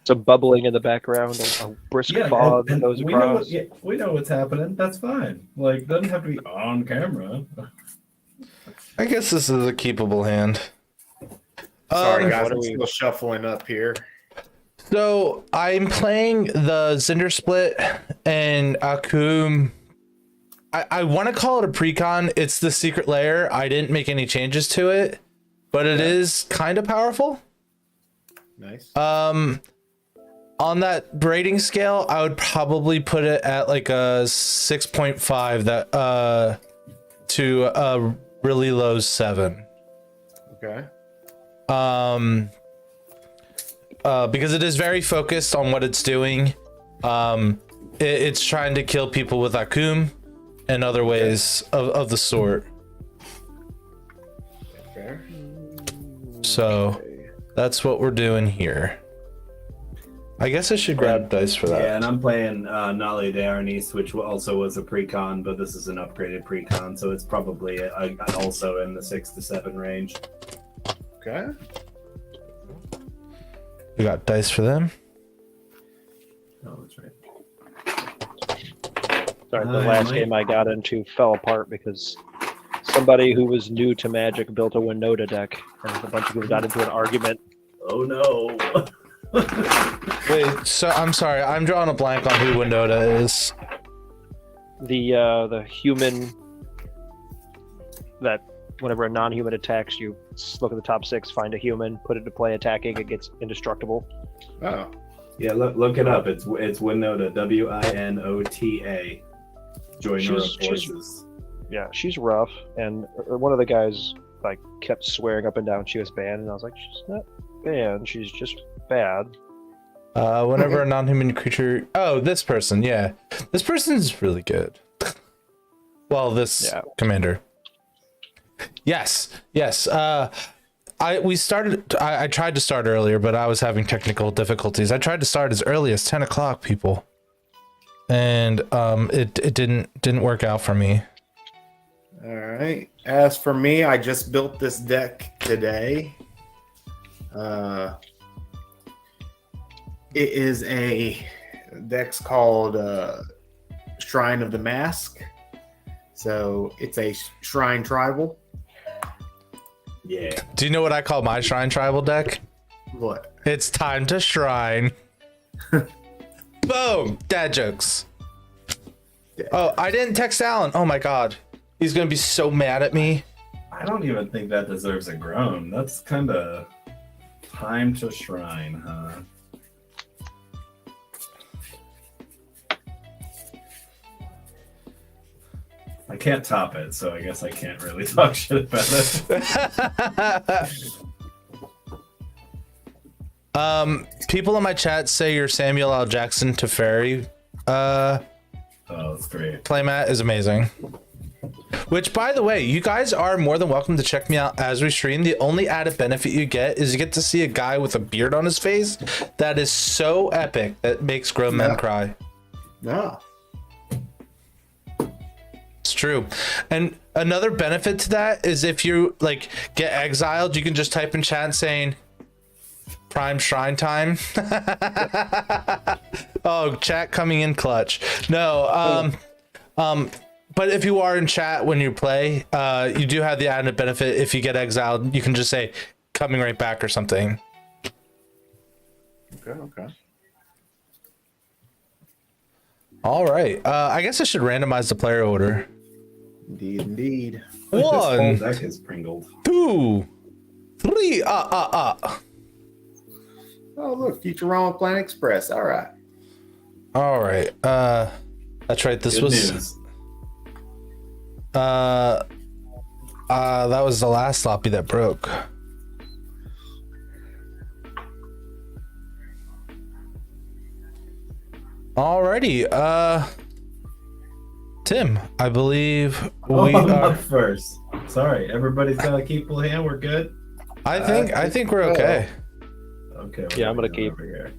Some bubbling in the background, a brisk fog that goes across. We know what's happening. That's fine. Like, doesn't have to be on camera. I guess this is a keepable hand. Sorry, guys, I'm still shuffling up here. So I'm playing the Zinder Split and Akum. I want to call it a precon. It's the secret layer. I didn't make any changes to it, but it is kind of powerful. Nice. On that rating scale, I would probably put it at like a 6.5 that to a really low 7. Okay. Because it is very focused on what it's doing. It's trying to kill people with Akum and other ways of the sort. Fair. So that's what we're doing here. I guess I should grab dice for that. Yeah, and I'm playing Nali de Arnis, which also was a precon, but this is an upgraded precon, so it's probably also in the 6 to 7 range. Okay. We got dice for them. Oh, that's right. Sorry, the last game I got into fell apart because somebody who was new to Magic built a Winota deck, and a bunch of people got into an argument. Oh no! Wait, so I'm sorry, I'm drawing a blank on who Winota is. The human that whenever a non-human attacks, you look at the top 6, find a human, put it to play attacking, it gets indestructible. Oh. Yeah, look it up. It's Winota, Winota. Joiner of Voices. Yeah, she's rough, and one of the guys like kept swearing up and down she was banned, and I was like, she's not banned, she's just bad. Whenever a non-human creature... Oh, this person, yeah. This person's really good. Well, this commander. Yes. I tried to start earlier, but I was having technical difficulties. I tried to start as early as 10 o'clock, people. And it didn't work out for me. All right. As for me, I just built this deck today. It is a deck's called Shrine of the Mask. So it's a Shrine Tribal. Yeah. Do you know what I call my Shrine Tribal deck? What? It's time to shrine. Boom! Dad jokes. Oh, I didn't text Alan. Oh my god. He's gonna be so mad at me. I don't even think that deserves a groan. That's kind of time to shrine, huh? I can't top it, so I guess I can't really talk shit about it. People in my chat say your Samuel L. Jackson Teferi Oh, that's great. playmat is amazing. Which, by the way, you guys are more than welcome to check me out as we stream. The only added benefit you get is you get to see a guy with a beard on his face that is so epic that makes grown men cry. No. It's true. And another benefit to that is if you like get exiled, you can just type in chat saying prime shrine time. Oh, chat coming in clutch. No, but if you are in chat when you play, you do have the added benefit. If you get exiled, you can just say coming right back or something. Okay. All right. I guess I should randomize the player order. Indeed. This whole One, deck is pringled. 2, 3. Oh, look, Futurama Planet Express. All right. All right. That's right. This Good was news. that was the last sloppy that broke. Alrighty. Tim, I believe we I'm are. up first. Sorry, everybody's got a keepable hand. We're good. I think we're okay. Okay. Yeah, I'm gonna keep. over here.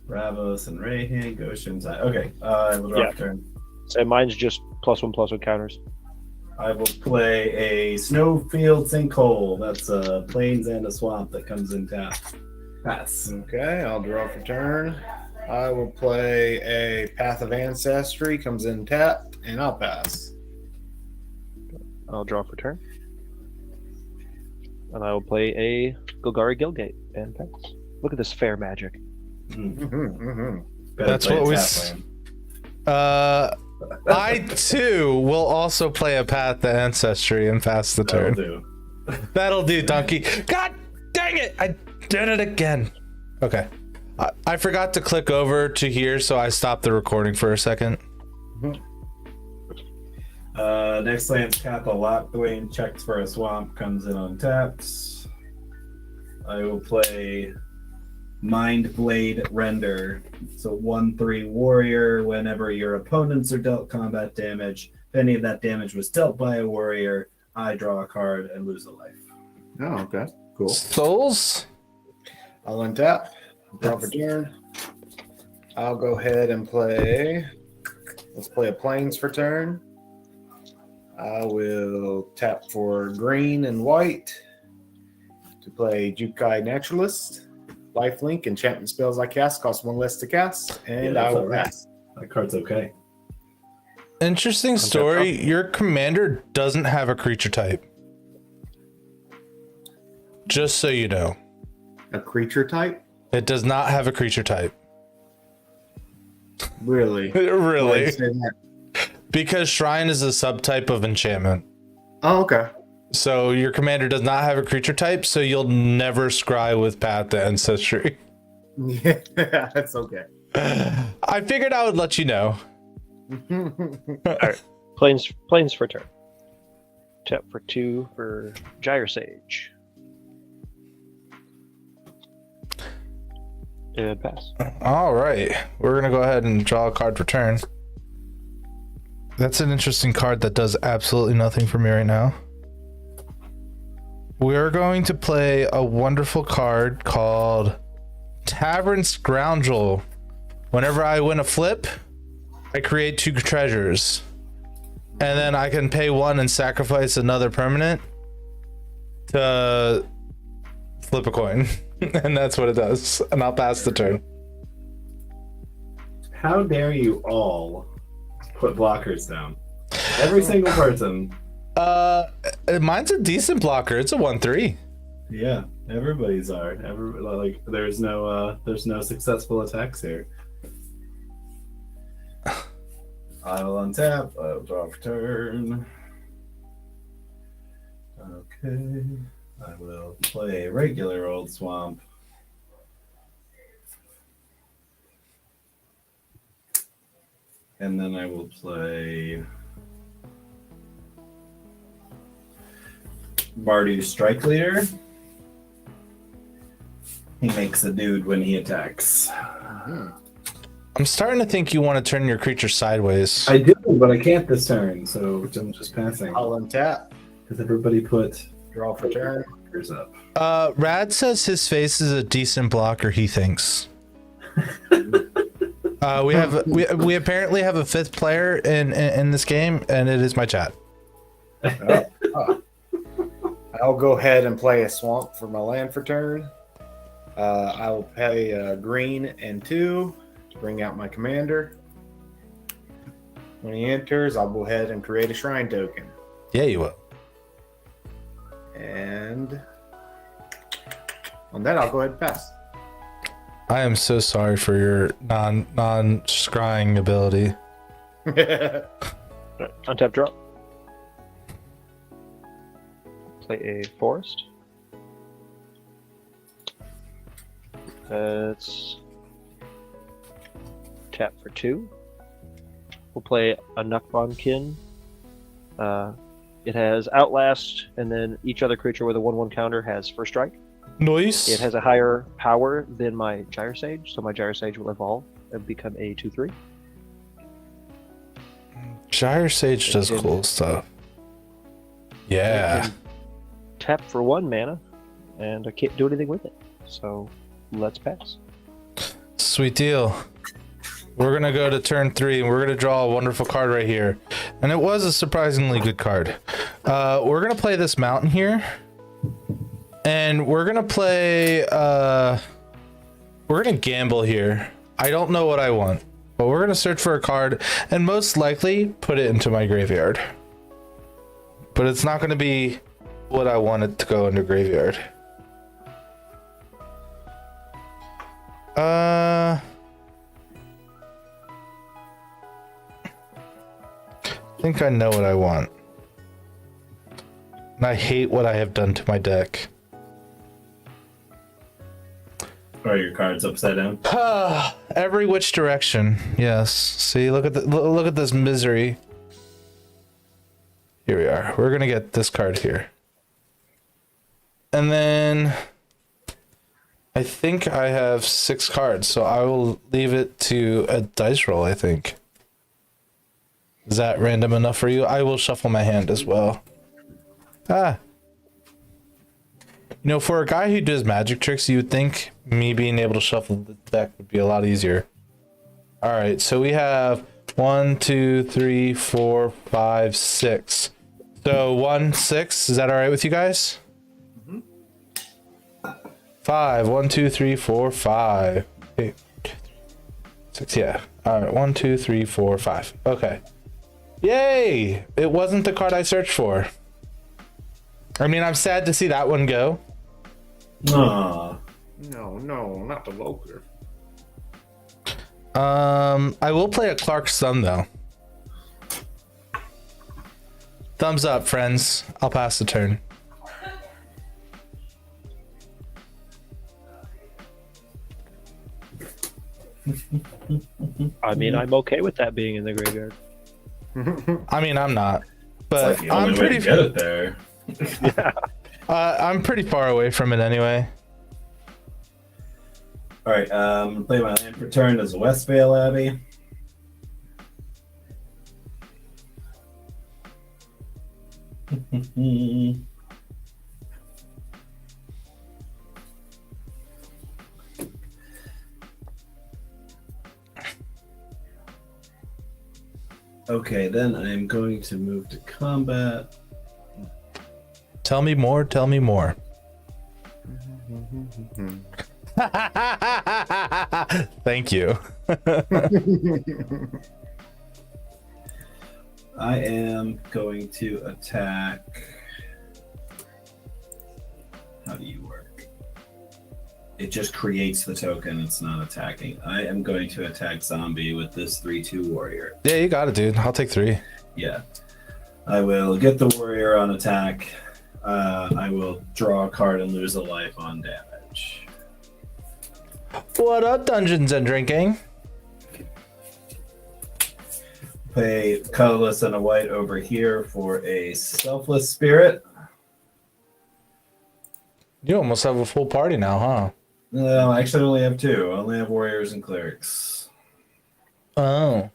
Bravos and Rayhan, Goshen's. Okay. I will draw a turn. So mine's just +1/+1 counters. I will play a Snowfield Sinkhole. That's a plains and a swamp that comes in tap. Pass. Okay, I'll draw for turn. I will play a Path of Ancestry, comes in tapped, and I'll pass. I'll draw for turn. And I will play a Golgari Gilgate and pass. Look at this fair magic. Better That's play what we tap s- land. I too will also play a Path to Ancestry and pass the That'll turn. do. That'll do, donkey. God dang it! I did it again. Okay. I forgot to click over to here, so I stopped the recording for a second. Next land, tap a Lockthwain, checks for a swamp, comes in untapped. I will play Mind Blade Render. So 1/3 warrior. Whenever your opponents are dealt combat damage, if any of that damage was dealt by a warrior, I draw a card and lose a life. Oh, okay. Cool. Souls? I'll untap, draw for turn. I'll go ahead and play. Let's play a Plains for turn. I will tap for green and white to play Jukai Naturalist. Lifelink, enchantment spells I cast cost 1 less to cast, and Yeah, I that's will alright. pass. That card's okay. Interesting story. Your commander doesn't have a creature type. Just so you know. A creature type? It does not have a creature type. Really? Why Really? do you say that? Because Shrine is a subtype of enchantment. Oh, okay. So your commander does not have a creature type, so you'll never scry with Path to Ancestry. Yeah, that's okay. I figured I would let you know. Plains for turn. Tap for 2 for Gyre Sage. And pass. All right. We're going to go ahead and draw a card for turn. That's an interesting card that does absolutely nothing for me right now. We're going to play a wonderful card called Tavern Scoundrel. Whenever I win a flip, I create 2 treasures. And then I can pay 1 and sacrifice another permanent to flip a coin. And that's what it does. And I'll pass the turn. How dare you all put blockers down? Every single person. Mine's a decent blocker. It's a 1/3. Yeah, everybody's are. There's no successful attacks here. I will untap. I'll draw for turn. Okay. I will play a regular old swamp. And then I will play Bardu Strike Leader. He makes a dude when he attacks. I'm starting to think you want to turn your creature sideways. I do, but I can't this turn, so I'm just passing. I'll untap, Because everybody put draw for turn. blockers up. Rad says his face is a decent blocker, he thinks. We apparently have a 5th player in this game, and it is my chat. I'll go ahead and play a swamp for my land for turn. I will pay green and 2 to bring out my commander. When he enters, I'll go ahead and create a shrine token. Yeah, you will. And on that, I'll go ahead and pass. I am so sorry for your non-scrying ability. Right, untap, drop. Play a forest. That's tap for 2. We'll play a Nukbonkin. It has Outlast, and then each other creature with a 1/1 counter has First Strike. Nice. It has a higher power than my Gyre Sage, so my Gyre Sage will evolve and become a 2/3. Gyre Sage does cool stuff. Yeah. Tap for 1 mana, and I can't do anything with it. So let's pass. Sweet deal. We're gonna go to turn 3 and we're gonna draw a wonderful card right here. And it was a surprisingly good card. We're gonna play this mountain here. And we're gonna play We're gonna gamble here. I don't know what I want, but we're gonna search for a card and most likely put it into my graveyard. But it's not gonna be what I want it to go into graveyard. I think I know what I want. And I hate what I have done to my deck. Are your cards upside down? Every which direction. Yes. See, look at this misery. Here we are. We're gonna get this card here. And then I think I have 6 cards, so I will leave it to a dice roll, I think. Is that random enough for you? I will shuffle my hand as well. You know, for a guy who does magic tricks, you would think me being able to shuffle the deck would be a lot easier. All right, so we have 1, 2, 3, 4, 5, 6. So 1, 6. Is that all right with you guys? 5. 1, 2, 3, 4, 5. 8, 6. Yeah. All right. 1, 2, 3, 4, 5. Okay. Yay! It wasn't the card I searched for. I mean, I'm sad to see that one go. Aww. No, not the Loker. I will play a Clark's Thumb though. Thumbs up, friends. I'll pass the turn. I mean, I'm okay with that being in the graveyard. I mean, I'm not, but It's like the only way to get it there. Yeah. I'm pretty far away from it anyway. All right, play my land for turn as Westvale Abbey. Okay, then I'm going to move to combat. Tell me more. Tell me more. Thank you. I am going to attack. How do you work? It just creates the token, it's not attacking. I am going to attack zombie with this 3/2 warrior. Yeah, you got it, dude. I'll take 3. Yeah. I will get the warrior on attack. I will draw a card and lose a life on damage. What up, Dungeons and Drinking? Pay colorless and a white over here for a selfless spirit. You almost have a full party now, huh? No, I actually only have 2. I only have warriors and clerics. Oh.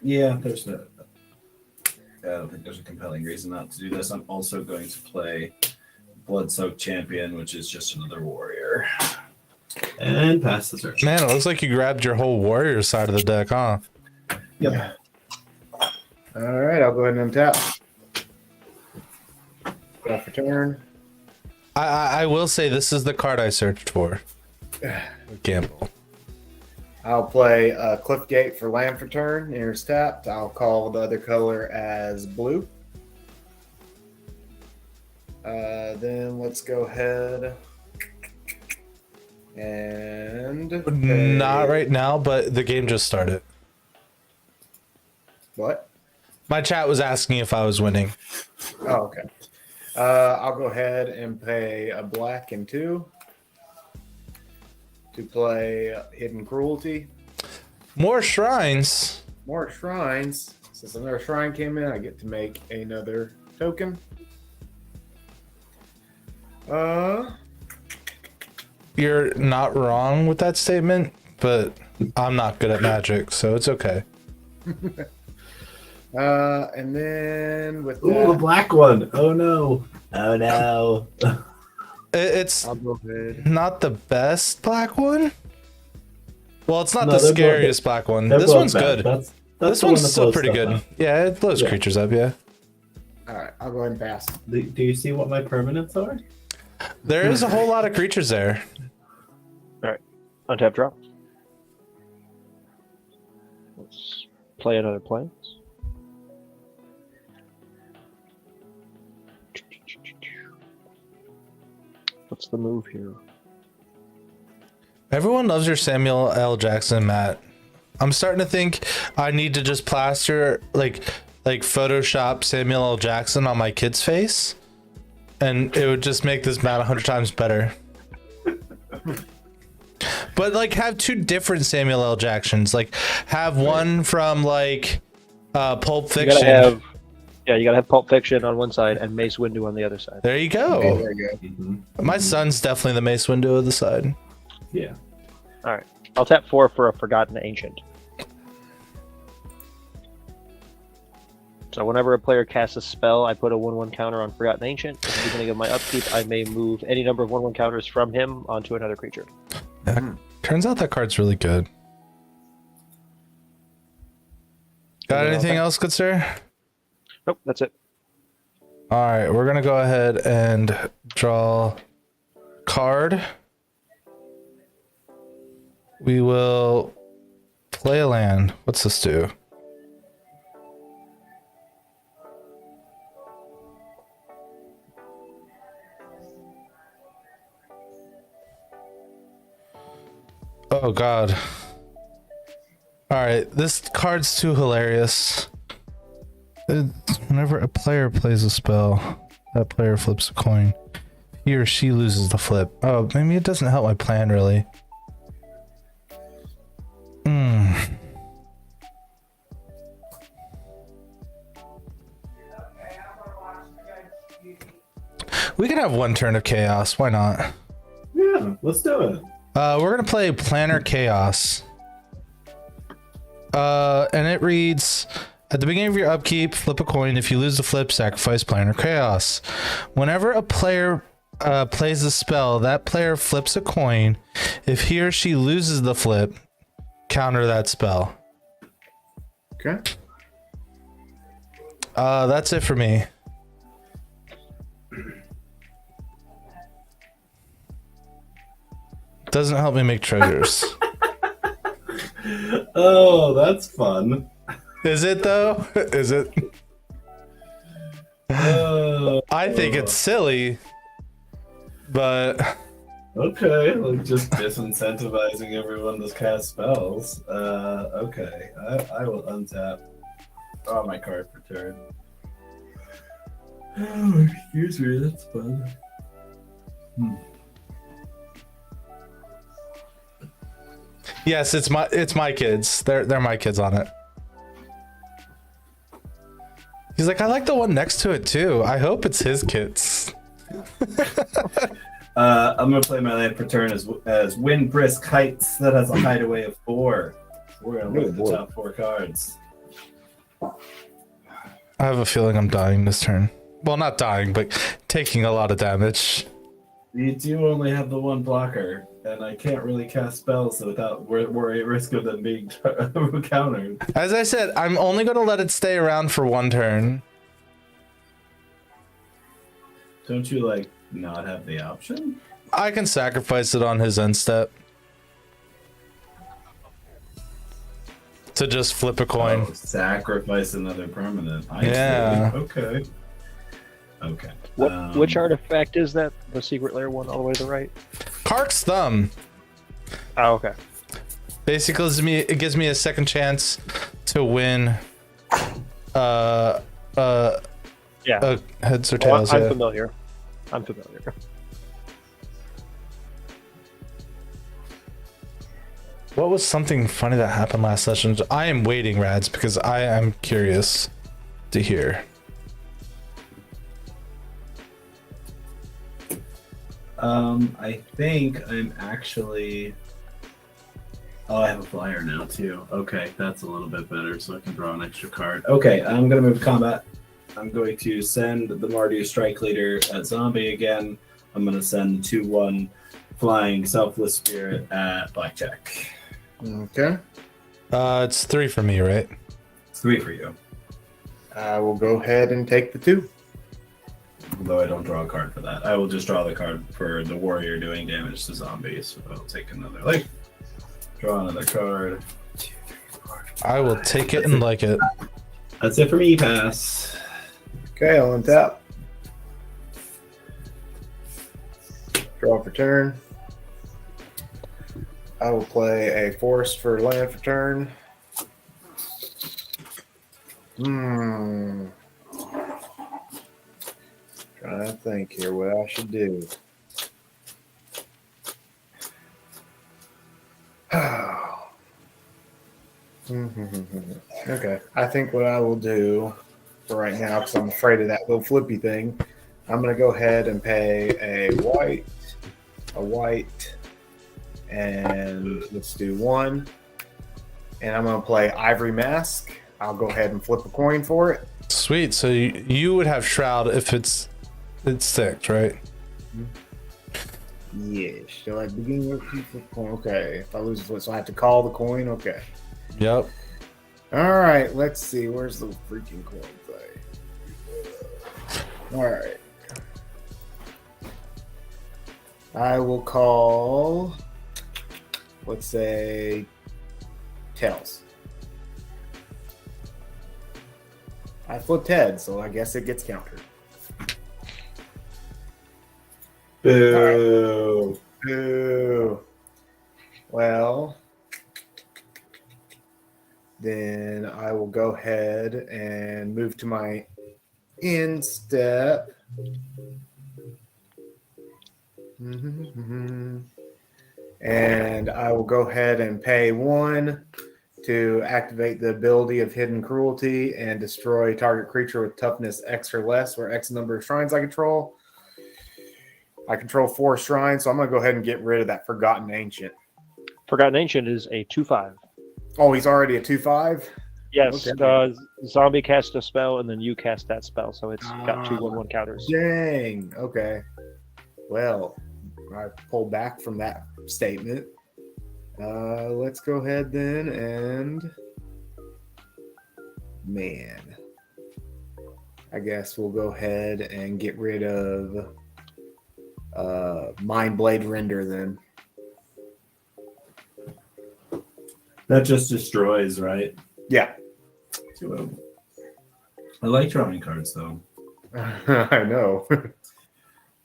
Yeah, there's no. I don't think there's a compelling reason not to do this. I'm also going to play Blood-Soaked Champion, which is just another warrior. And pass the turn. Man, it looks like you grabbed your whole warrior side of the deck, huh? Yep. All right, I'll go ahead and untap. Draw for turn. I will say this is the card I searched for. Gamble. I'll play Cliffgate for land for turn. Here's tapped. I'll call the other color as blue. Then let's go ahead and Not right now, but the game just started. What? My chat was asking if I was winning. Oh, okay. I'll go ahead and pay a black and 2 to play Hidden Cruelty. More shrines. More shrines. Since another shrine came in, I get to make another token. You're not wrong with that statement, but I'm not good at magic, so it's okay. And then with Ooh, the that, black one. Oh no. Oh no. It's I'll go ahead. not the best black one. Well, it's not No, the they're both- scariest black one. They're This both one's bad. good. That's This the one one's that still blows pretty stuff good. up. Yeah, it blows Yeah. creatures up, yeah. All right, I'll go ahead and pass. Do you see what my permanents are? There is a whole lot of creatures there. Untap drop. Let's play another Plains. What's the move here? Everyone loves your Samuel L. Jackson, Matt. I'm starting to think I need to just plaster like Photoshop Samuel L. Jackson on my kid's face, and it would just make this Matt 100 times better. But like have two different Samuel L. Jacksons. Like have one from like Pulp You Fiction. gotta have Pulp Fiction on one side and Mace Windu on the other side. There you go. Okay, there you go. Mm-hmm. My son's definitely the Mace Windu of the side. Yeah. All right, I'll tap 4 for a Forgotten Ancient. So whenever a player casts a spell, I put a 1/1 counter on Forgotten Ancient. At the beginning of my upkeep, I may move any number of 1/1 counters from him onto another creature. Yeah, turns out that card's really good. Got anything else, good sir? Nope, that's it. All right, we're gonna go ahead and draw card. We will play a land. What's this do? Oh God. All right, this card's too hilarious. Whenever a player plays a spell, that player flips a coin. He or she loses the flip. Oh, maybe it doesn't help my plan really. We can have one turn of chaos. Why not? Yeah, let's do it. We're gonna play Planner Chaos. And it reads: at the beginning of your upkeep, flip a coin. If you lose the flip, sacrifice Planner Chaos. Whenever a player plays a spell, that player flips a coin. If he or she loses the flip, counter that spell. Okay. That's it for me. Doesn't help me make treasures. Oh, that's fun. Is it though? Is it? Oh, I think it's silly, but okay, like just disincentivizing everyone to cast spells. Okay, I will untap. Draw my card for turn. Oh, excuse me, that's fun. yes, it's my kids. They're my kids on it. He's like, I like the one next to it too. I hope it's his kids. I'm gonna play my land for turn as Wind Brisk Heights. That has a hideaway of 4. We're gonna look at the top 4 cards. I have a feeling I'm dying this turn. Well, not dying, but taking a lot of damage. You do only have the one blocker, and I can't really cast spells without worry at risk of them being countered. As I said, I'm only going to let it stay around for one turn. Don't you like not have the option? I can sacrifice it on his end step. To just flip a coin. Oh, sacrifice another permanent. I Yeah. see. Okay. Okay. Which artifact is that? The Secret Lair one all the way to the right? Kark's Thumb. Oh, okay. Basically, it gives me a second chance to win. Yeah. Heads or Well, tails. I'm Yeah. familiar. I'm familiar. What was something funny that happened last session? I am waiting, Rads, because I am curious to hear. I think I'm actually. Oh, I have a flyer now too. Okay, that's a little bit better, so I can draw an extra card. Okay, I'm gonna move to combat. I'm going to send the Mardu Strike Leader at Zombie again. I'm gonna send the 2/1 Flying Selfless Spirit at Blackjack. Okay. It's 3 for me, right? 3 for you. I will go ahead and take the 2. Though I don't draw a card for that. I will just draw the card for the warrior doing damage to zombies. So I'll take another life. Draw another card. I will take it and like it. That's it for me, pass. Okay, I'll untap. Draw for turn. I will play a forest for land for turn. Trying to think here what I should do. Okay, I think what I will do for right now, because I'm afraid of that little flippy thing, I'm going to go ahead and pay a white, and let's do 1. And I'm going to play Ivory Mask. I'll go ahead and flip a coin for it. Sweet. So you would have Shroud if it's 6, right? Yes. So I begin with flip coin. Okay. If I lose this, so I have to call the coin. Okay. Yep. All right. Let's see. Where's the freaking coin thing? All right. I will call, let's say, tails. I flipped heads, so I guess it gets countered. Boo. Right. Boo. Well, then I will go ahead and move to my end step. And I will go ahead and pay 1 to activate the ability of Hidden Cruelty and destroy target creature with toughness X or less, or X number of shrines I control. I control 4 shrines, so I'm going to go ahead and get rid of that Forgotten Ancient. Forgotten Ancient is a 2/5. Oh, he's already a 2/5? Yes, Okay. zombie cast a spell, and then you cast that spell, so it's got 2 1/1 counters. Dang. Okay. Well, I pulled back from that statement. Let's go ahead then and I guess we'll go ahead and get rid of Mind Blade Render then. That just destroys, right? Yeah. I like drawing cards, though. I know.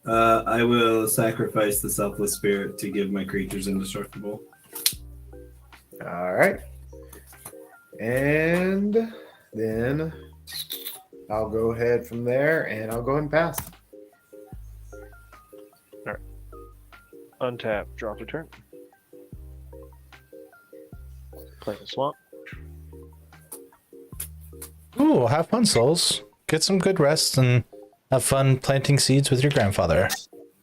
I will sacrifice the Selfless Spirit to give my creatures indestructible. All right. And then I'll go ahead from there and I'll go ahead and pass. Untap, draw for turn. Play the swamp. Ooh, have fun, souls. Get some good rest and have fun planting seeds with your grandfather.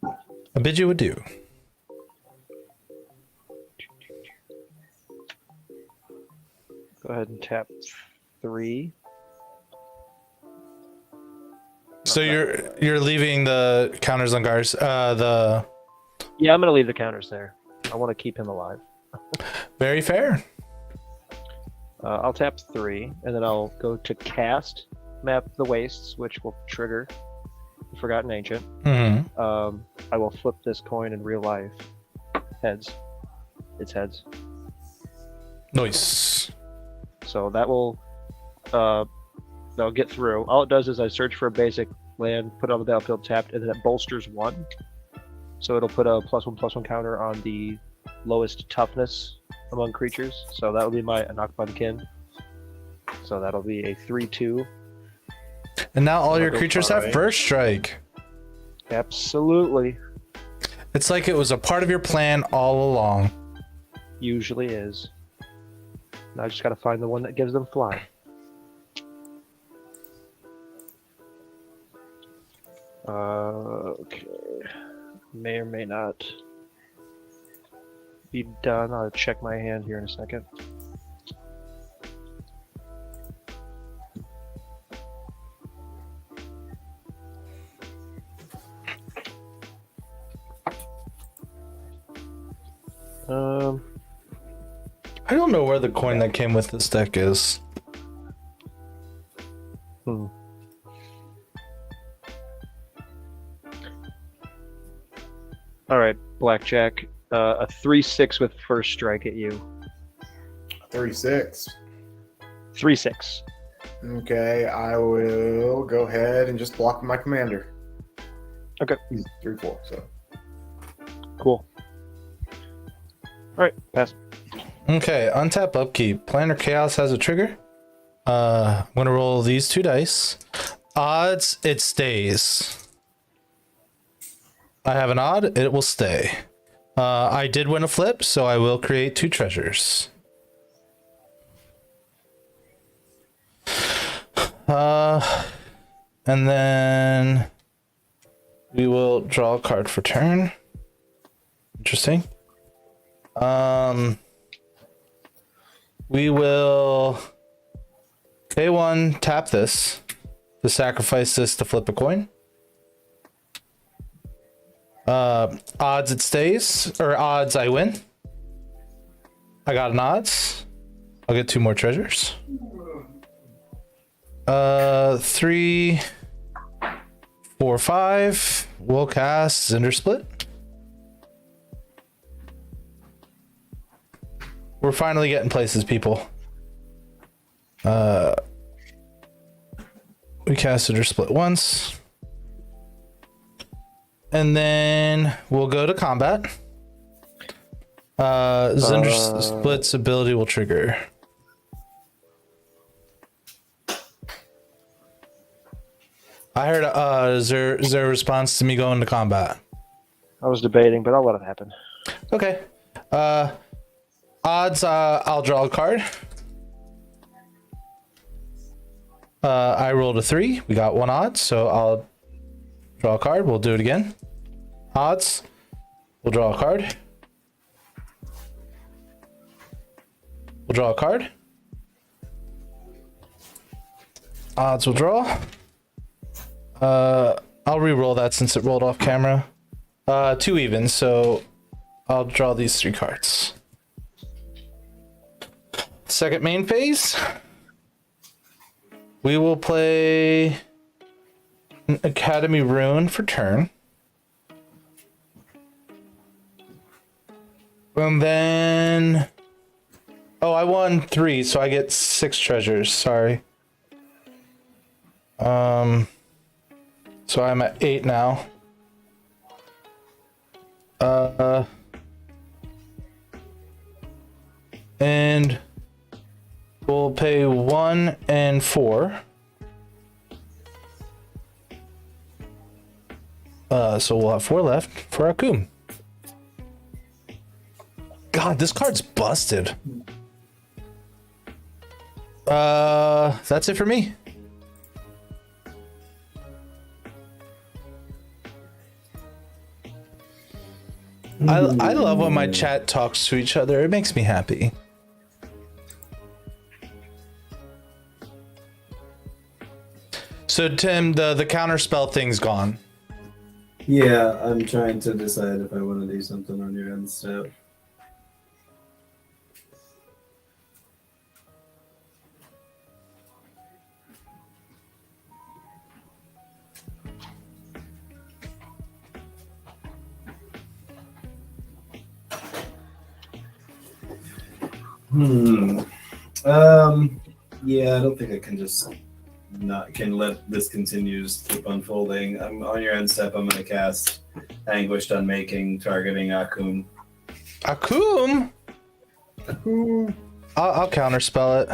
I bid you adieu. Go ahead and tap 3. So you're leaving the counters on guards. Yeah, I'm going to leave the counters there. I want to keep him alive. Very fair. I'll tap 3, and then I'll go to cast, map the wastes, which will trigger the Forgotten Ancient. Mm-hmm. I will flip this coin in real life. Heads. It's heads. Nice. So that will that'll get through. All it does is I search for a basic land, put it on the battlefield tapped, and then it bolsters 1. So it'll put a +1/+1 counter on the lowest toughness among creatures. So that will be my Anakbankin. So that'll be a 3/2. And now all I'll your go creatures far, have right? first strike. Absolutely. It's like it was a part of your plan all along. Usually is. Now I just gotta find the one that gives them fly. Okay. May or may not be done. I'll check my hand here in a second. I don't know where the coin that came with this deck is. All right, blackjack. A 3-6 with first strike at you. 36. 3-6. Okay, I will go ahead and just block my commander. Okay. He's 3-4, so. Cool. All right, pass. Okay, untap upkeep. Planar Chaos has a trigger. I'm gonna roll these 2 dice. Odds, it stays. I have an odd, it will stay. I did win a flip, so I will create 2 treasures. And then we will draw a card for turn. Interesting. We will pay 1, tap this to sacrifice this to flip a coin. Odds it stays, or odds I win. I got an odds. I'll get 2 more treasures. 3, 4, 5. We'll cast Cinder Split. We're finally getting places, people. We cast Cinder Split once. And then we'll go to combat. Cinder Split's ability will trigger. I heard, is there a response to me going to combat? I was debating, but I'll let it happen. Okay. Odds, I'll draw a card. I rolled a 3. We got 1 odd, so I'll draw a card. We'll do it again. Odds. We'll draw a card. We'll draw a card. Odds will draw. I'll re-roll that since it rolled off camera. 2 even, so I'll draw these 3 cards. Second main phase. We will play an Academy Rune for turn. And then... Oh, I won 3, so I get 6 treasures. Sorry. So I'm at 8 now. And we'll pay 1 and 4. So we'll have 4 left for Akum. God, this card's busted. That's it for me. I love when my chat talks to each other. It makes me happy. So Tim, the counter spell thing's gone. Yeah, I'm trying to decide if I want to do something on your end step. Yeah, I don't think I can just can let this continue to keep unfolding. I'm on your end step. I'm going to cast Anguished Unmaking, targeting Akum. Akum? I'll counterspell it.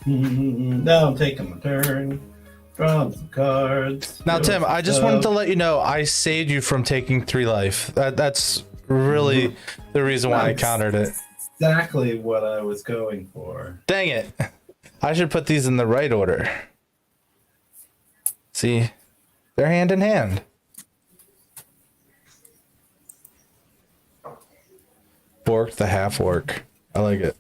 Now I'm taking my turn. Draw some cards. Now, Tim, I just wanted to let you know I saved you from taking 3 life. That's really the reason why I countered it. Exactly what I was going for. Dang it. I should put these in the right order. See, they're hand in hand. Bork the half orc. I like it.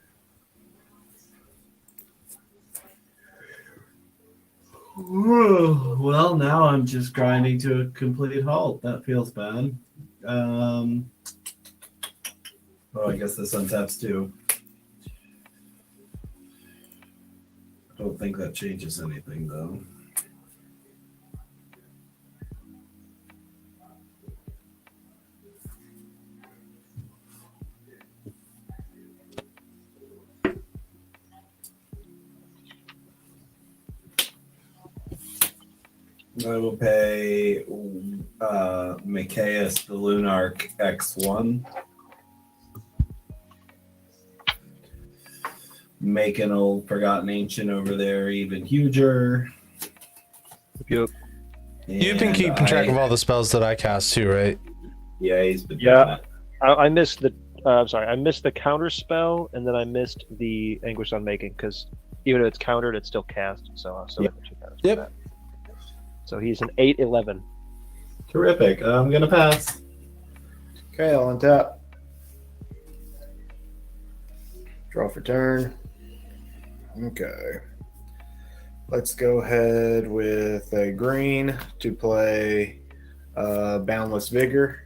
Well, now I'm just grinding to a complete halt. That feels bad. Oh, I guess this untaps too. Don't think that changes anything though. I will pay Micaias the Lunarch X1. Make an old forgotten ancient over there even huger. Yep. You've been And keeping track of all the spells that I cast too, right? Yeah, he's been Yeah. doing it. I missed the. I'm sorry. I missed the counter spell, and then I missed the Anguish Unmaking because even if it's countered, it's still cast. So I still Yep. have 2 counters. Yep. For that. So he's an 8/11. Terrific. I'm gonna pass. Okay, I'll untap. Draw for turn. Okay. Let's go ahead with a green to play Boundless Vigor.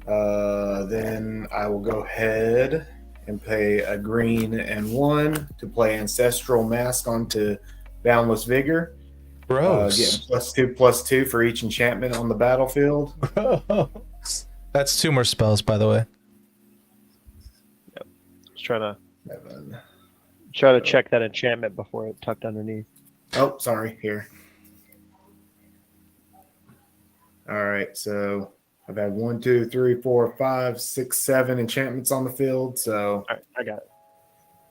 Then I will go ahead and pay a green and 1 to play Ancestral Mask onto Boundless Vigor. Getting +2/+2 for each enchantment on the battlefield. That's 2 more spells, by the way. Just trying to Seven. check that enchantment before it tucked underneath. Oh, sorry. Here. All right. So I've had 1, 2, 3, 4, 5, 6, 7 enchantments on the field. So All right, I got it.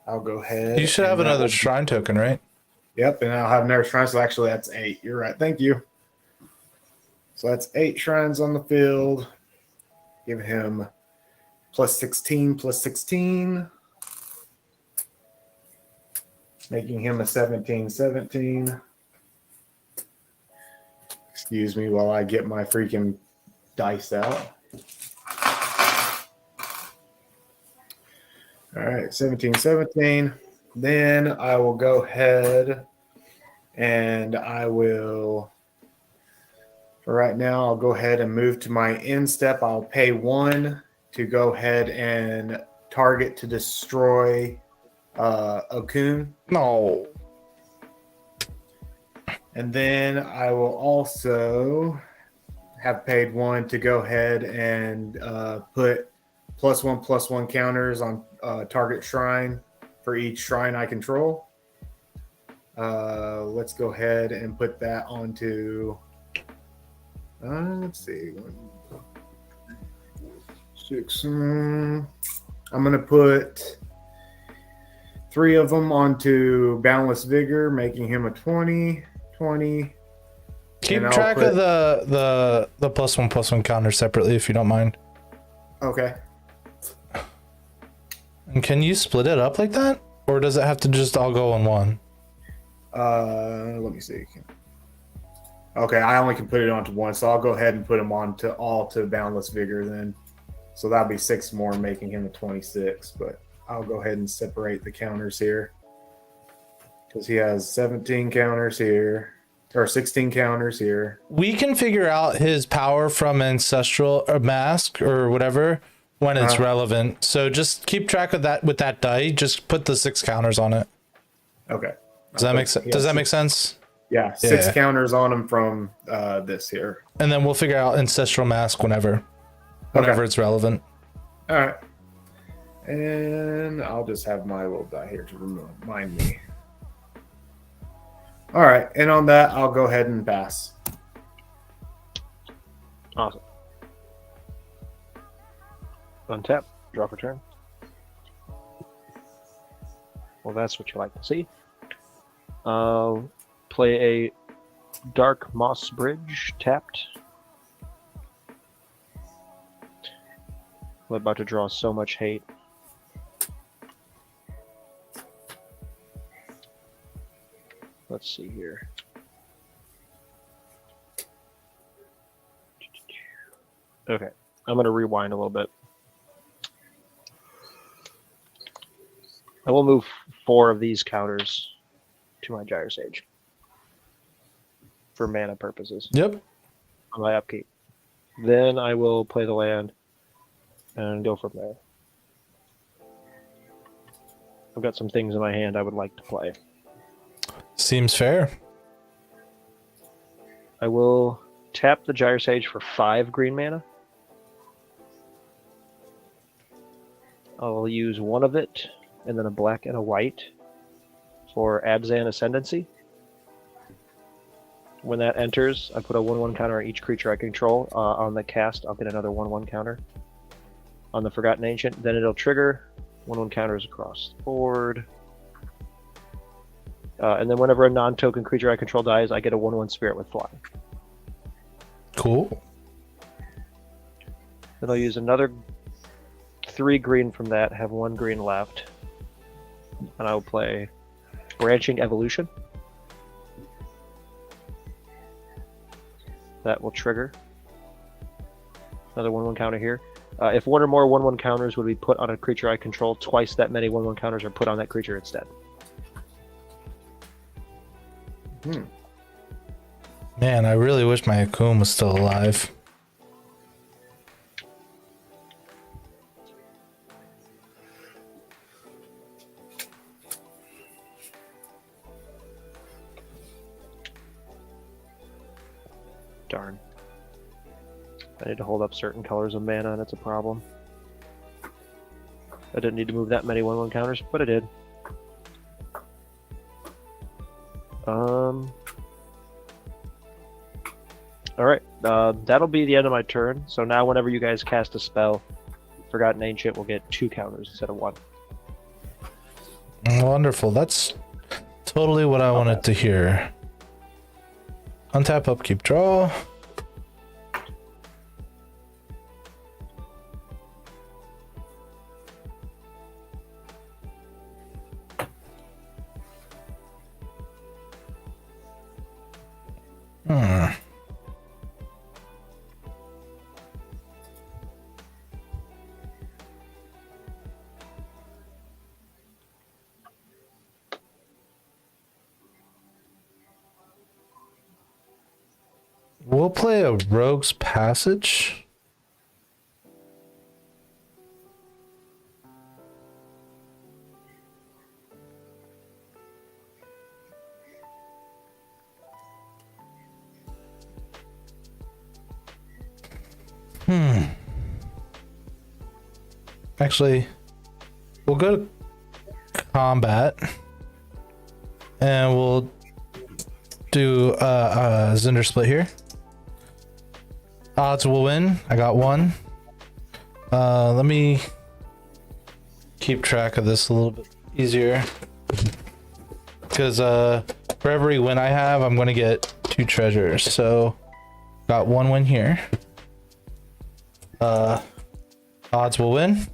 I'll go ahead. You should have and that another will- shrine token, right? Yep, and I'll have another shrine. So actually, that's 8. You're right. Thank you. So that's 8 shrines on the field. Give him +16/+16, making him a 17/17. Excuse me while I get my freaking dice out. All right, 17/17. Then I will go ahead and I will, for right now, I'll go ahead and move to my end step. I'll pay 1 to go ahead and target to destroy Okun. No. And then I will also have paid 1 to go ahead and put +1/+1 counters on target shrine for each shrine I control. Let's go ahead and put that onto. Let's see. 6. I'm going to put 3 of them onto Boundless Vigor, making him a 20. Keep And I'll track put- of the +1/+1 counter separately if you don't mind. Okay. And can you split it up like that? Or does it have to just all go in one? Let me see. Okay, I only can put it onto 1, so I'll go ahead and put him on to all to Boundless Vigor then. So that'll be 6 more, making him a 26. But I'll go ahead and separate the counters here. Because he has 17 counters here, or 16 counters here. We can figure out his power from Ancestral or Mask or whatever when it's relevant. So just keep track of that with that die. Just put the 6 counters on it. Okay. Does that make sense? Does that make sense? Yeah, 6 Yeah. counters on him from this here. And then we'll figure out Ancestral Mask whenever it's relevant. All right. And I'll just have my little die here to remind me. All right. And on that, I'll go ahead and pass. Awesome. Untap, draw for turn. Well, that's what you like to see. Play a Dark Moss Bridge, tapped. We're about to draw so much hate. Let's see here. Okay, I'm going to rewind a little bit. I will move 4 of these counters to my Gyre Sage for mana purposes Yep. on my upkeep. Then I will play the land and go from there. I've got some things in my hand I would like to play. Seems fair. I will tap the Gyre Sage for 5 green mana. I'll use 1 of it, and then a black and a white for Abzan Ascendancy. When that enters, I put a 1/1 counter on each creature I control. On the cast, I'll get another 1/1 counter. On the Forgotten Ancient, then it'll trigger 1/1 counters across the board. And then whenever a non-token creature I control dies, I get a 1/1 Spirit with Fly. Cool. Then I'll use another 3 green from that, have 1 green left. And I will play Branching Evolution. That will trigger. Another 1/1 counter here. If 1 or more 1/1 counters would be put on a creature I control, twice that many 1/1 counters are put on that creature instead. Man, I really wish my Akum was still alive. Darn. I need to hold up certain colors of mana, and it's a problem. I didn't need to move that many 1/1 counters, but I did. Alright, that'll be the end of my turn. So now whenever you guys cast a spell, Forgotten Ancient will get 2 counters instead of 1. Wonderful. That's totally what I wanted to hear. Untap, upkeep, draw. We'll play a Rogue's Passage. Actually, we'll go to combat and we'll do Zinder Split here. Odds will win. I got 1. Let me keep track of this a little bit easier. Because for every win I have, I'm going to get 2 treasures. So, got 1 win here. Odds will win.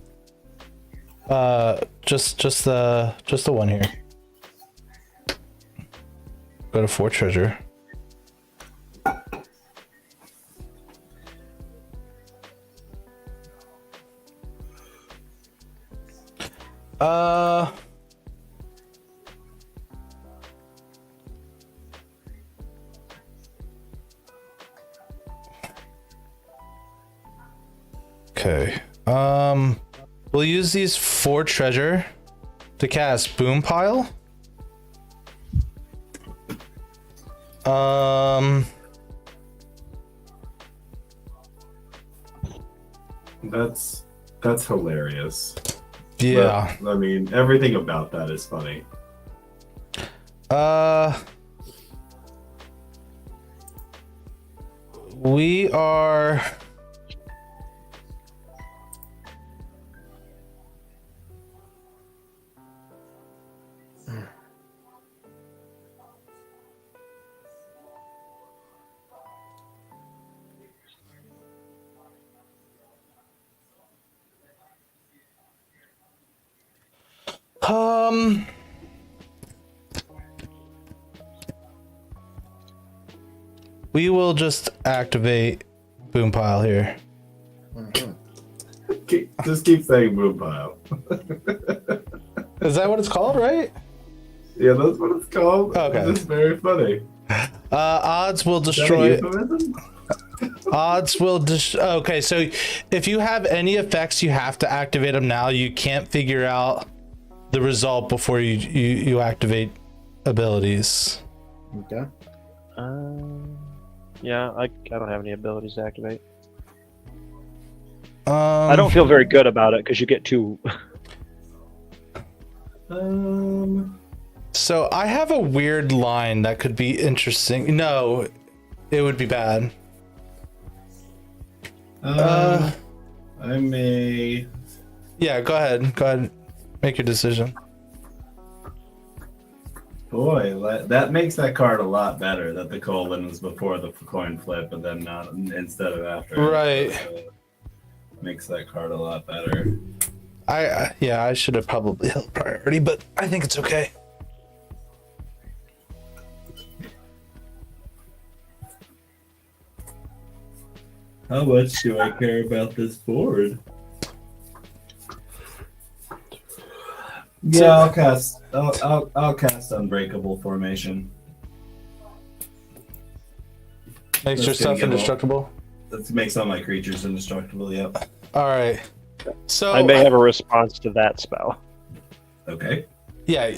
Just the 1 here. Go to 4 treasure. Okay. We'll use these 4 treasure to cast Boom Pile. That's hilarious. Yeah. I mean, everything about that is funny. We are we will just activate Boom Pile here. Just keep saying Boom Pile. Is that what it's called, right? Yeah, that's what it's called. Okay. It's very funny. Odds will destroy it. Odds will okay, so if you have any effects, you have to activate them now. You can't figure out the result before you activate abilities. Okay. Yeah, I don't have any abilities to activate. I I don't feel very good about it because you get two. So I have a weird line that could be interesting. No, it would be bad. I may. Yeah, go ahead. Go ahead. Make your decision. Boy, that makes that card a lot better. That the colon was before the coin flip, and then not instead of after. Right. Makes that card a lot better. Yeah, I should have probably held priority, but I think it's okay. How much do I care about this board? Yeah, I'll cast. I'll cast Unbreakable Formation. Makes That's yourself gonna get indestructible. That makes all my creatures indestructible. Yep. All right. So I may have a response to that spell. Okay. Yeah.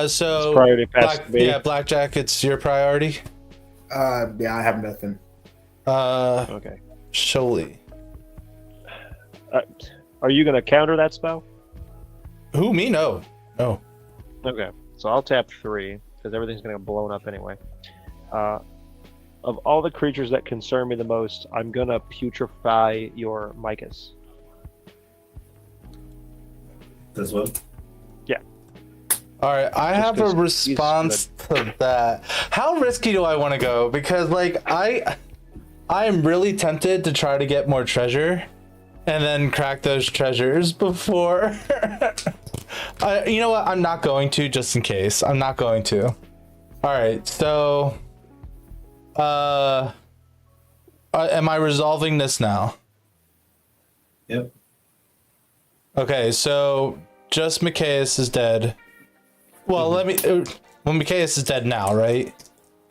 So It's priority pass to me. yeah, blackjack. It's your priority. Yeah, I have nothing. Okay. Sholey. Are you going to counter that spell? Who? Me? No. No. Okay. So I'll tap 3 because everything's going to get blown up anyway. Of all the creatures that concern me the most, I'm going to putrefy your Micas. This one. All right, I Just have a 'cause response to that. How risky do I want to go? Because like I am really tempted to try to get more treasure, and then crack those treasures before. You know what? I'm not going to, just in case. I'm not going to. All right, so am I resolving this now? Yep. Okay, so just Micaeus is dead. Well, let me. Well, Micaeus is dead now, right?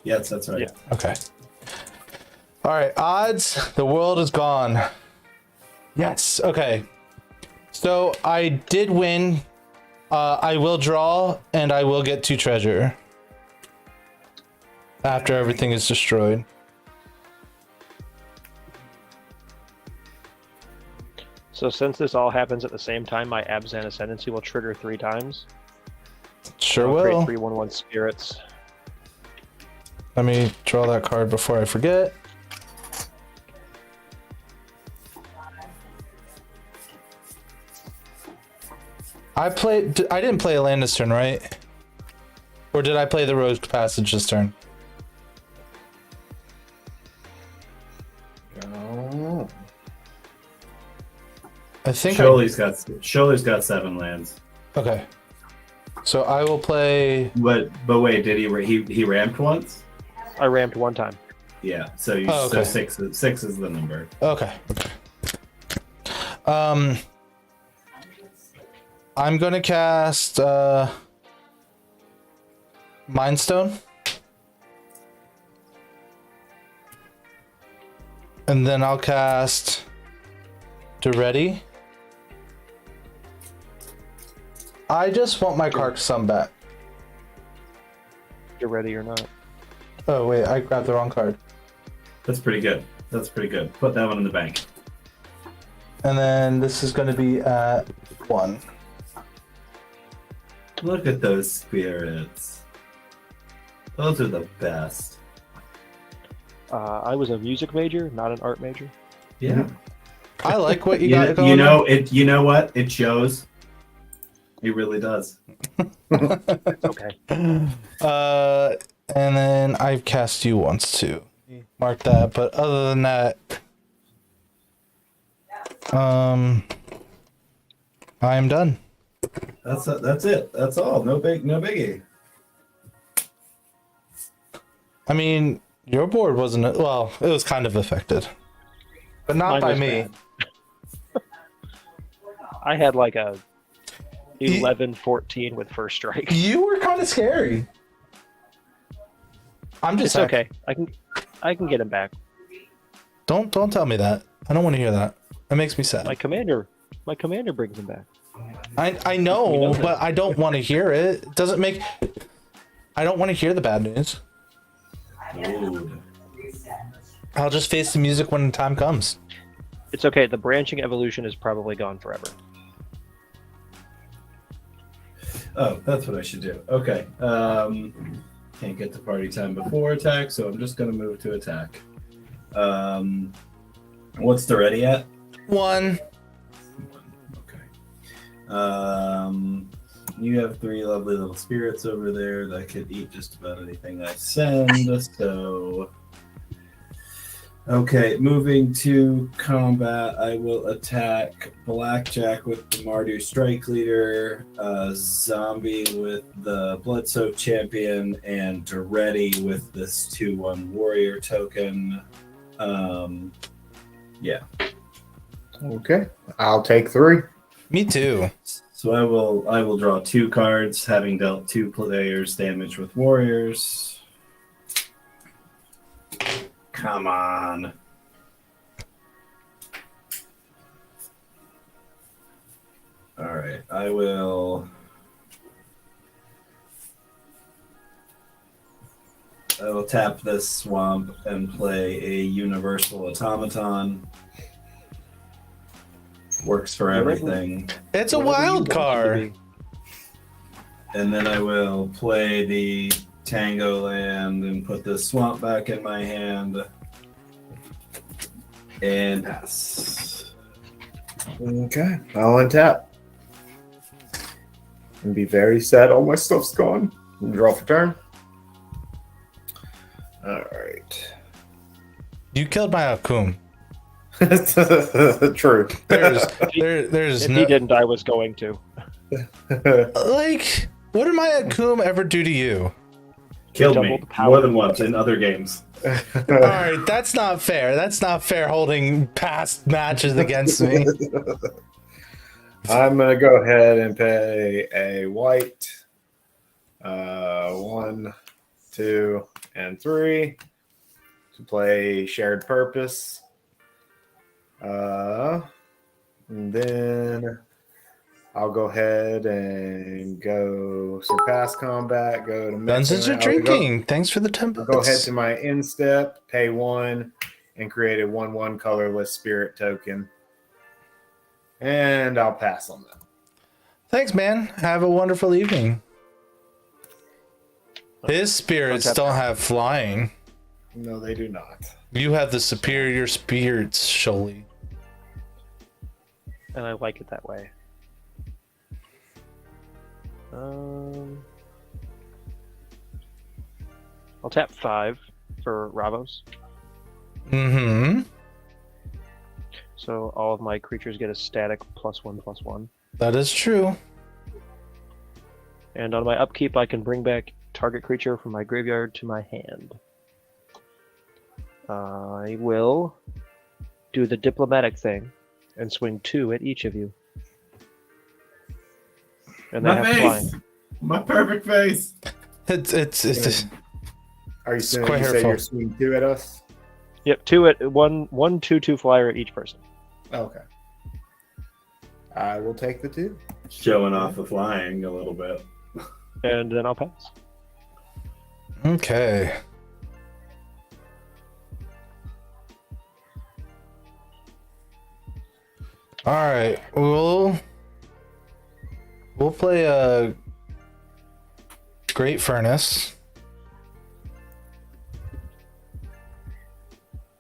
Yes, that's right. Yeah. Okay. All right, odds. The world is gone. Yes. Okay. So I did win. I will draw, and I will get 2 treasure after everything is destroyed. So since this all happens at the same time, my Abzan Ascendancy will trigger 3 times. Sure I'll will. create 3/1/1 spirits. Let me draw that card before I forget. I didn't play a land this turn, right? Or did I play the Rose Passage this turn? Oh. I think Sholey's got 7 lands. Okay. So I will play. But wait, did he ramped once? I ramped 1 time. Yeah. So okay. so 6 is the number. Okay. I'm gonna cast Mind Stone. And then I'll cast Duretti. I just want my Carcassonne back. You're ready or not. Oh wait, I grabbed the wrong card. That's pretty good. That's pretty good. Put that one in the bank. And then this is gonna be at 1. Look at those spirits. Those are the best. I was a music major, not an art major. Yeah. I like what you got going You know on. it. You know what? It shows. It really does. Okay. And then I've cast you once too. Mark that. But other than that, I am done. That's it. That's all. No biggie. I mean, your board wasn't, well, it was kind of affected, but not Mine by was me. bad. I had like a 11-14 with first strike. You were kind of scary. I'm just It's okay. I can get him back. Don't tell me that. I don't want to hear that. That makes me sad. My commander brings him back. I know, but I don't want to hear it. It doesn't make. I don't want to hear the bad news. Dude. I'll just face the music when the time comes. It's okay. The branching evolution is probably gone forever. Oh, that's what I should do. Okay. Can't get to party time before attack, so I'm just gonna move to attack. What's the ready at? 1. Okay. You have 3 lovely little spirits over there that could eat just about anything I send, so. Okay, moving to combat, I will attack Blackjack with the Mardu Strike Leader, Zombie with the Blood-Soaked Champion, and Duretti with this 2/1 Warrior token. Yeah. Okay. I'll take 3. Me too. So I will draw 2 cards, having dealt 2 players damage with Warriors. Come on. All right, I will tap this swamp and play a Universal Automaton. Works for everything. It's a Whatever you wild want it to card. be. And then I will play the Tango Land and put the swamp back in my hand. And pass. Okay. I'll untap. And be very sad all my stuff's gone. And draw for turn. Alright. You killed my Akum. True. There's If no he didn't, I was going to. like. What did my Akum ever do to you? Killed Double me the power. more than once in other games. All right, that's not fair. That's not fair. Holding past matches against me. I'm gonna go ahead and pay a white. 1, 2, and 3 to play Shared Purpose. And then I'll go ahead and go Surpass Combat. Go to Dungeons are I'll drinking. Thanks for the 10 Go ahead bucks. to my instep, pay 1, and create a 1/1 colorless spirit token. And I'll pass on that. Thanks, man. Have a wonderful evening. His spirits don't have flying. No, they do not. You have the superior spirits, Sholly. And I like it that way. I'll tap 5 for Ravos. Mm-hmm. So all of my creatures get a static +1/+1. That is true. And on my upkeep, I can bring back target creature from my graveyard to my hand. I will do the diplomatic thing and swing 2 at each of you. And they My have face! flying. My perfect face! It's Are you saying quite you say hurtful. you're swinging 2 at us? Yep, 2 at one 2/2 flyer at each person. Okay. I will take the 2. Showing off the flying a little bit. And then I'll pass. okay. All right, we'll play a Great Furnace.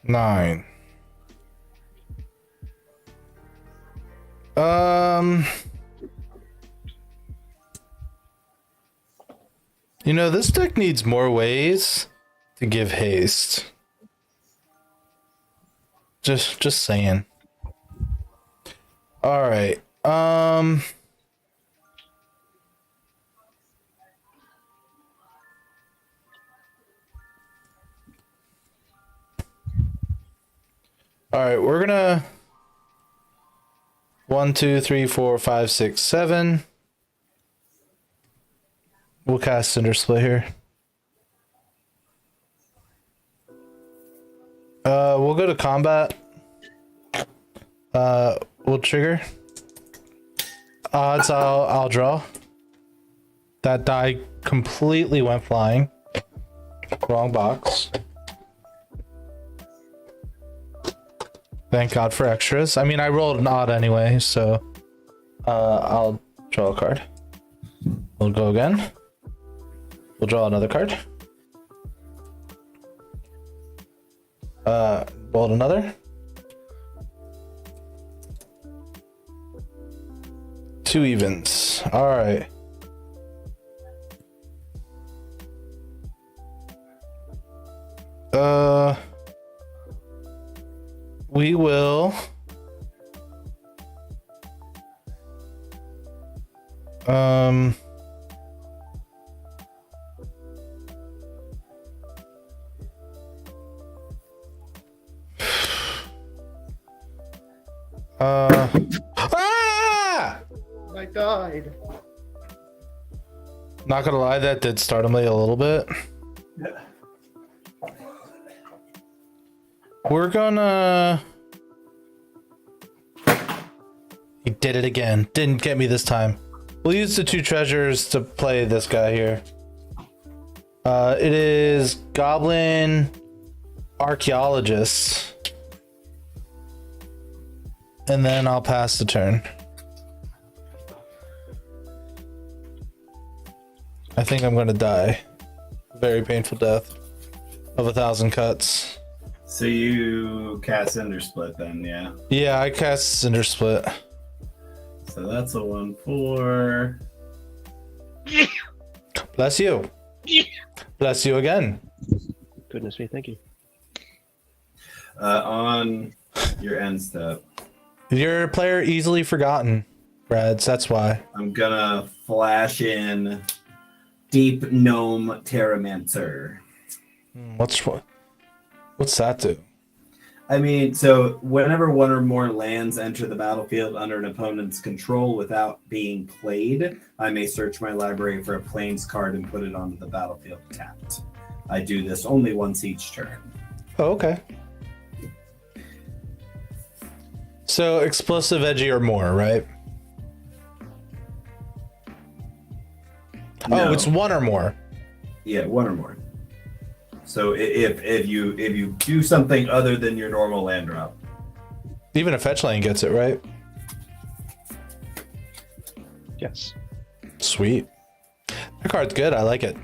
9. You know, this deck needs more ways to give haste. Just saying. All right. All right, we're gonna 1, 2, 3, 4, 5, 6, 7. We'll cast Cinder Split here. We'll go to combat. We'll trigger. Odds I'll draw. That die completely went flying. Wrong box. Thank God for extras. I mean, I rolled an odd anyway, so I'll draw a card. We'll go again. We'll draw another card. Rolled another. 2 evens. All right. We will ah! I died. Not gonna lie, that did startle me a little bit. Yeah. We're gonna... He did it again. Didn't get me this time. We'll use the 2 treasures to play this guy here. It is Goblin Archaeologist. And then I'll pass the turn. I think I'm gonna die. Very painful death of 1,000 cuts. So you cast Cinder Split then, yeah? Yeah, I cast Cinder Split. So that's a 1/4. Bless you. Bless you again. Goodness me, thank you. On your end step, You're a player easily forgotten, Brads. That's why. I'm gonna flash in Deep Gnome Terramancer. What's that do? I mean, so whenever one or more lands enter the battlefield under an opponent's control without being played, I may search my library for a Plains card and put it onto the battlefield tapped. I do this only once each turn. Oh, okay. So explosive, edgy, or more, right? No. Oh, it's 1 or more. Yeah, 1 or more. So if you do something other than your normal land drop, Even a fetch lane gets it, right? Yes. Sweet. That card's good. I like it.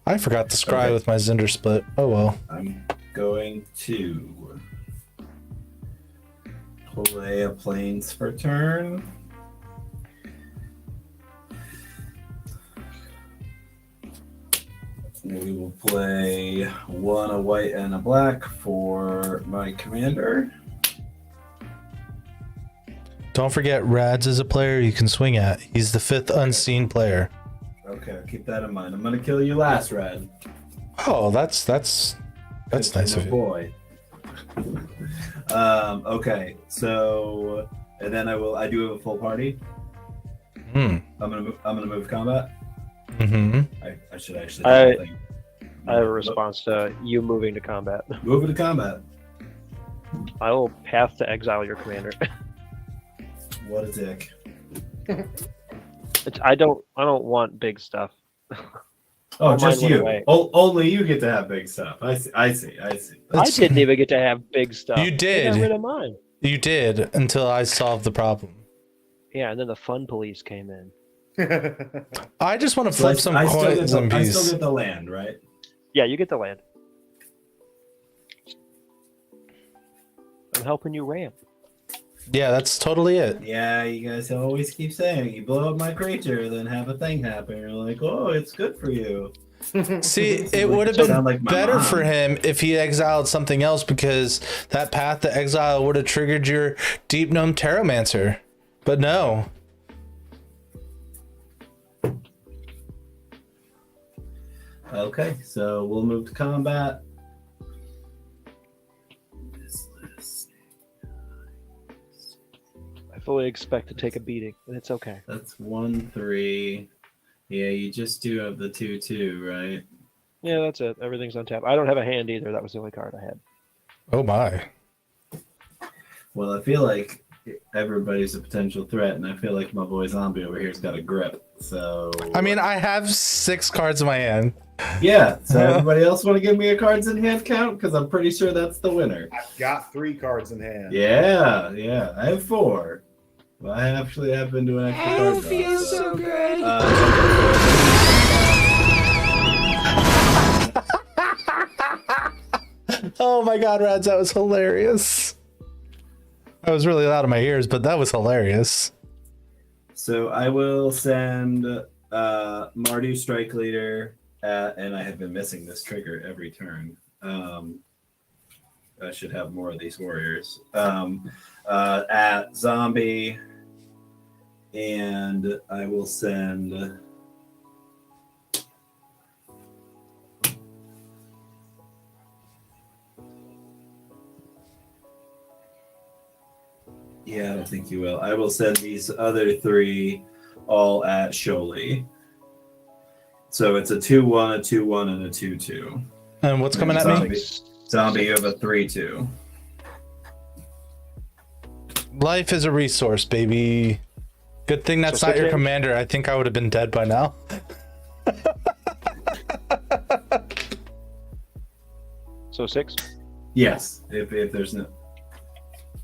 I forgot to scry Okay. with my Cinder Split. Oh well. I'm going to play a Plains for turn. We will play 1 a white and a black for my commander. Don't forget, Rads is a player you can swing at. He's the 5th unseen player. Okay, I'll keep that in mind. I'm gonna kill you last, Red. Oh, that's nice of you. Boy. Okay, so and then I do have a full party. Hmm. I'm gonna move combat. Mm-hmm. I should actually. I have a response to you moving to combat. Move to combat. I will path to exile your commander. What a dick. I don't want big stuff. Oh, Mine just went you. away. Only you get to have big stuff. I see. I didn't even get to have big stuff. You They got did. rid of mine. You did until I solved the problem. Yeah, and then the fun police came in. I just want to So flip some I still coins and I still peas. get the land, right? Yeah, you get the land. I'm helping you ramp. Yeah, that's totally it. Yeah, you guys always keep saying you blow up my creature, then have a thing happen. You're like, oh, it's good for you. See, it would have been Sound like my better mom. for him if he exiled something else, because that path to exile would have triggered your Deep Gnome Terramancer. But no. Okay, so we'll move to combat. I fully expect to take a beating, and it's okay. That's 1/3. Yeah, you just do have the 2/2, right? Yeah, that's it. Everything's on tap. I don't have a hand either. That was the only card I had. Oh my. Well, I feel like everybody's a potential threat, and I feel like my boy Zombie over here's got a grip. So I mean, I have 6 cards in my hand. yeah. So everybody else want to give me a cards in hand count? Because I'm pretty sure that's the winner. I've got 3 cards in hand. Yeah. I have 4. Well, I actually have been doing extra card draws. So great. Oh my god, Rads, that was hilarious. That was really loud in my ears, but that was hilarious. So I will send Mardu Strike Leader, and I have been missing this trigger every turn. I should have more of these warriors. At Zombie, and I will send... Yeah, I don't think you will. I will send these other 3 all at Sholey. So it's a 2-1, a 2-1, and a 2-2. And what's coming at me? Zombie, you have a 3-2. Life is a resource, baby. Good thing that's So not your 6 commander. I think I would have been dead by now. So 6. Yes, if there's no...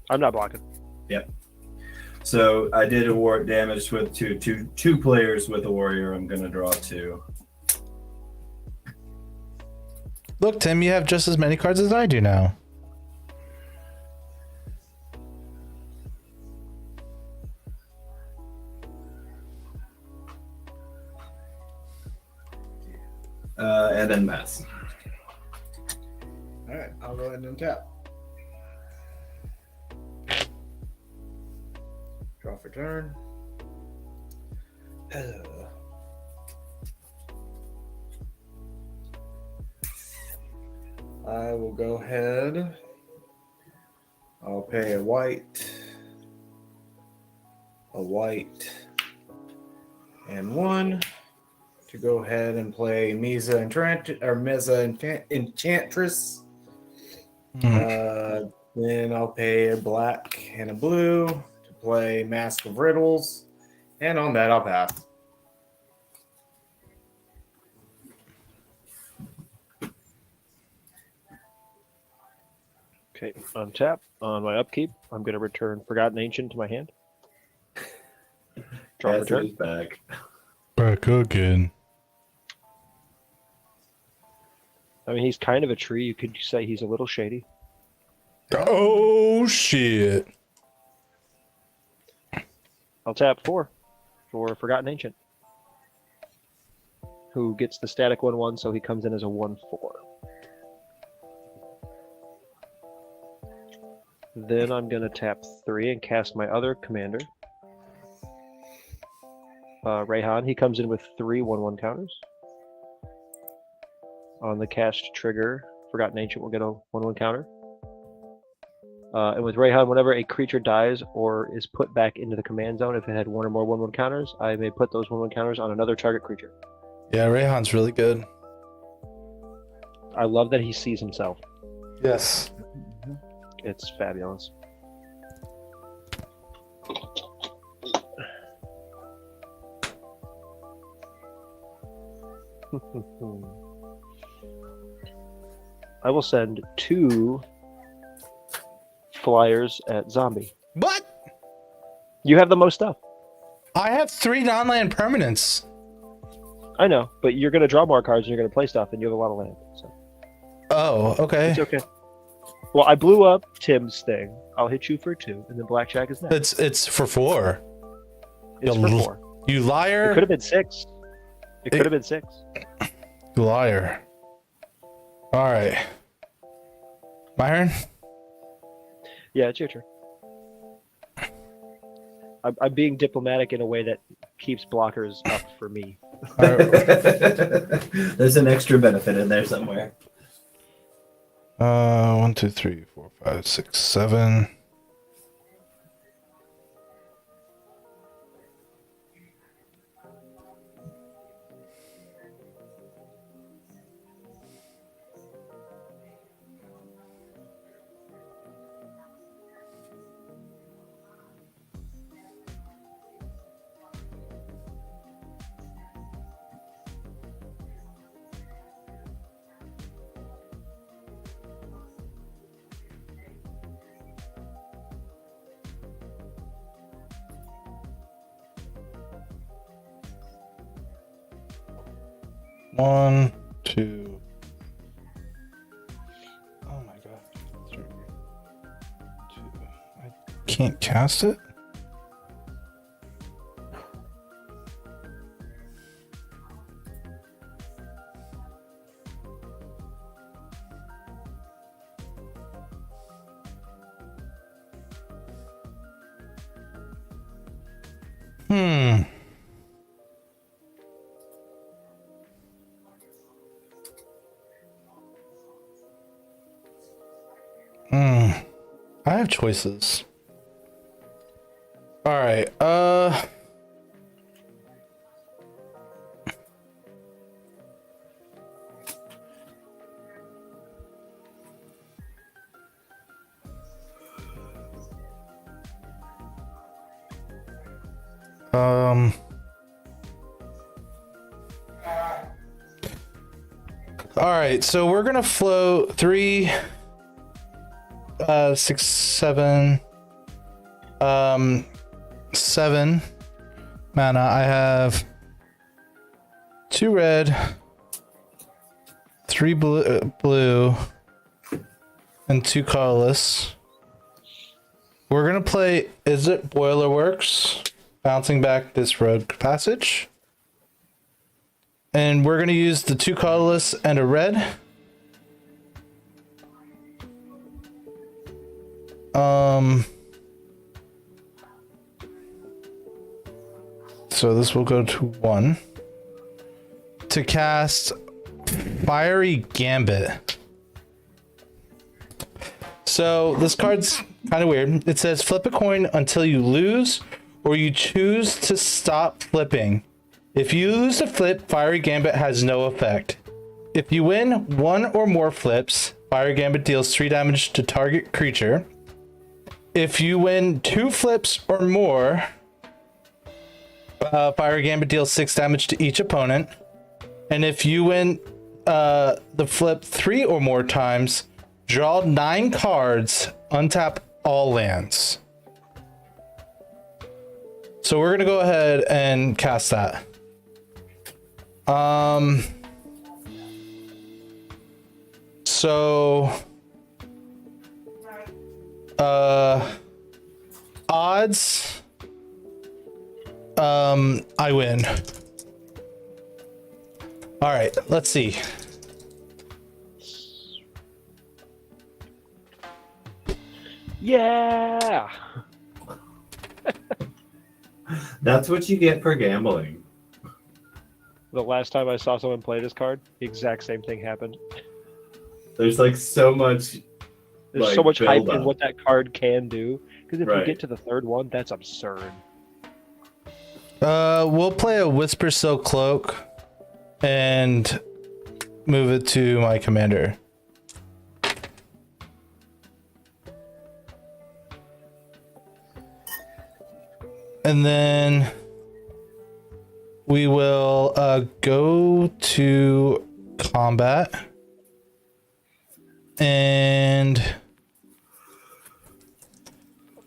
I'm not blocking. Yep. So I did award damage with two players with a warrior. I'm going to draw 2. Look, Tim, you have just as many cards as I do now. And then Mess. All right, I'll go ahead and untap. Draw for turn. I will go ahead. I'll pay a white, and 1 to go ahead and play Mesa Enchantress. Then I'll pay a black and a blue to play Mask of Riddles, and on that I'll pass. Okay, untap. On my upkeep, I'm going to return Forgotten Ancient to my hand. Draw Pass return. it back. Back again. I mean, he's kind of a tree. You could say he's a little shady. Oh, shit. I'll tap 4 for Forgotten Ancient, who gets the static 1/1, so he comes in as a 1/4. Then I'm going to tap 3 and cast my other commander, Rayhan. He comes in with 3 1/1 counters. On the cast trigger, Forgotten Ancient will get a 1/1 counter. And with Rayhan, whenever a creature dies or is put back into the command zone, if it had 1 or more 1/1 counters, I may put those 1/1 counters on another target creature. Yeah, Rayhan's really good. I love that he sees himself. Yes. It's fabulous. I will send 2 flyers at Zombie. What? You have the most stuff. I have 3 non-land permanents. I know, but you're going to draw more cards and you're going to play stuff, and you have a lot of land. So Oh, okay. it's okay. Well, I blew up Tim's thing. I'll hit you for 2, and then Blackjack is next. It's for 4. It's you for l- 4. You It liar. could have been 6. It could have been 6. You liar. All right. Myron? Yeah, it's your turn. I'm being diplomatic in a way that keeps blockers up for me. All right. There's an extra benefit in there somewhere. 1, 2, 3, 4, 5, 6, 7. 1, 2. Oh my god. 3, 2. I can't cast it? I have choices. All right. All right, so we're gonna float 3, 6, 7, 7 mana. I have 2 red, 3 blue, and 2 colorless. We're gonna play Is It Boiler Works, bouncing back this road passage. And we're gonna use the 2 colorless and a red. So this will go to 1 to cast Fiery Gambit. So this card's kind of weird. It says flip a coin until you lose or you choose to stop flipping. If you lose a flip, Fiery Gambit has no effect. If you win 1 or more flips, Fiery Gambit deals 3 damage to target creature. If you win 2 flips or more, Fiery Gambit deals 6 damage to each opponent. And if you win the flip 3 or more times, draw 9 cards, untap all lands. So we're gonna go ahead and cast that. So odds, I win. All right, let's see. Yeah. That's what you get for gambling. The last time I saw someone play this card, the exact same thing happened. There's like so much. There's Like, so much hype build in up. what that card can do. Because if Right. you get to the third one, that's absurd. We'll play a Whisper Silk Cloak and move it to my commander. And then we will go to combat and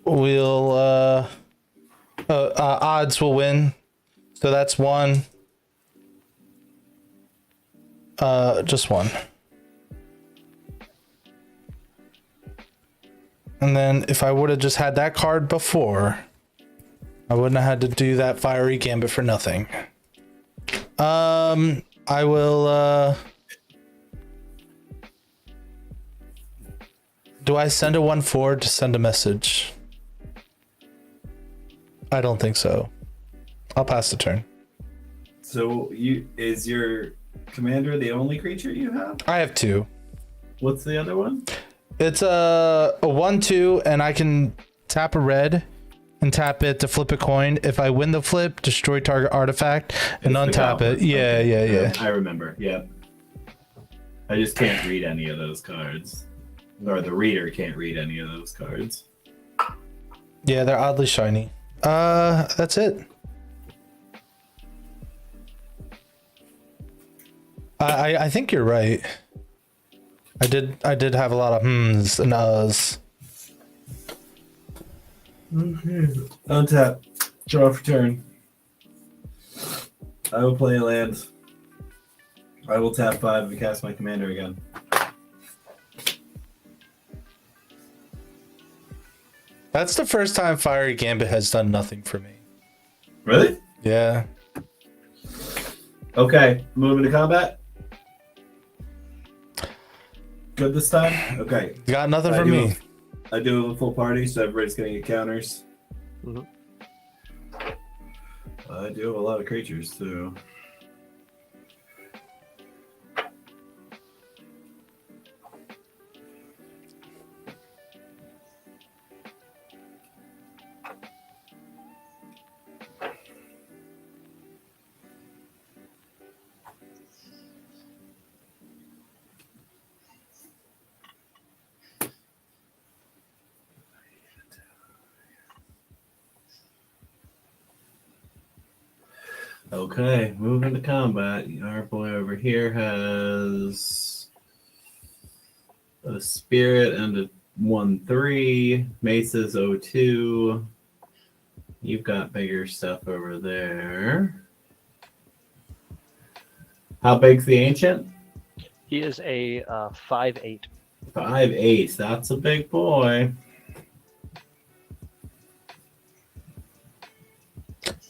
we'll odds will win, so that's 1. Just 1. And then if I would have just had that card before, I wouldn't have had to do that Fiery Gambit for nothing. I will do I send a 1/4 to send a message? I don't think so. I'll pass the turn. So is your commander the only creature you have? I have 2. What's the other one? It's a 1/2, and I can tap a red and tap it to flip a coin. If I win the flip, destroy target artifact and It's the untap it. goblin. Yeah, Okay. yeah. I remember. Yeah. I just can't read any of those cards, or the reader can't read any of those cards. Yeah, they're oddly shiny. That's it. I think you're right. I did have a lot of hmms and uhs. Untap. Draw for turn. I will play a land. I will tap 5 and cast my commander again. That's the first time Fiery Gambit has done nothing for me. Really? Yeah. Okay, moving to combat. Good this time? Okay. Got nothing for me. I do have a full party, so everybody's going to get counters. Mhm. I do have a lot of creatures, too. Okay, moving to combat. Our boy over here has a spirit and a 1/3. Mesa's 0/2. You've got bigger stuff over there. How big's the ancient? He is a 5/8. 5/8. That's a big boy.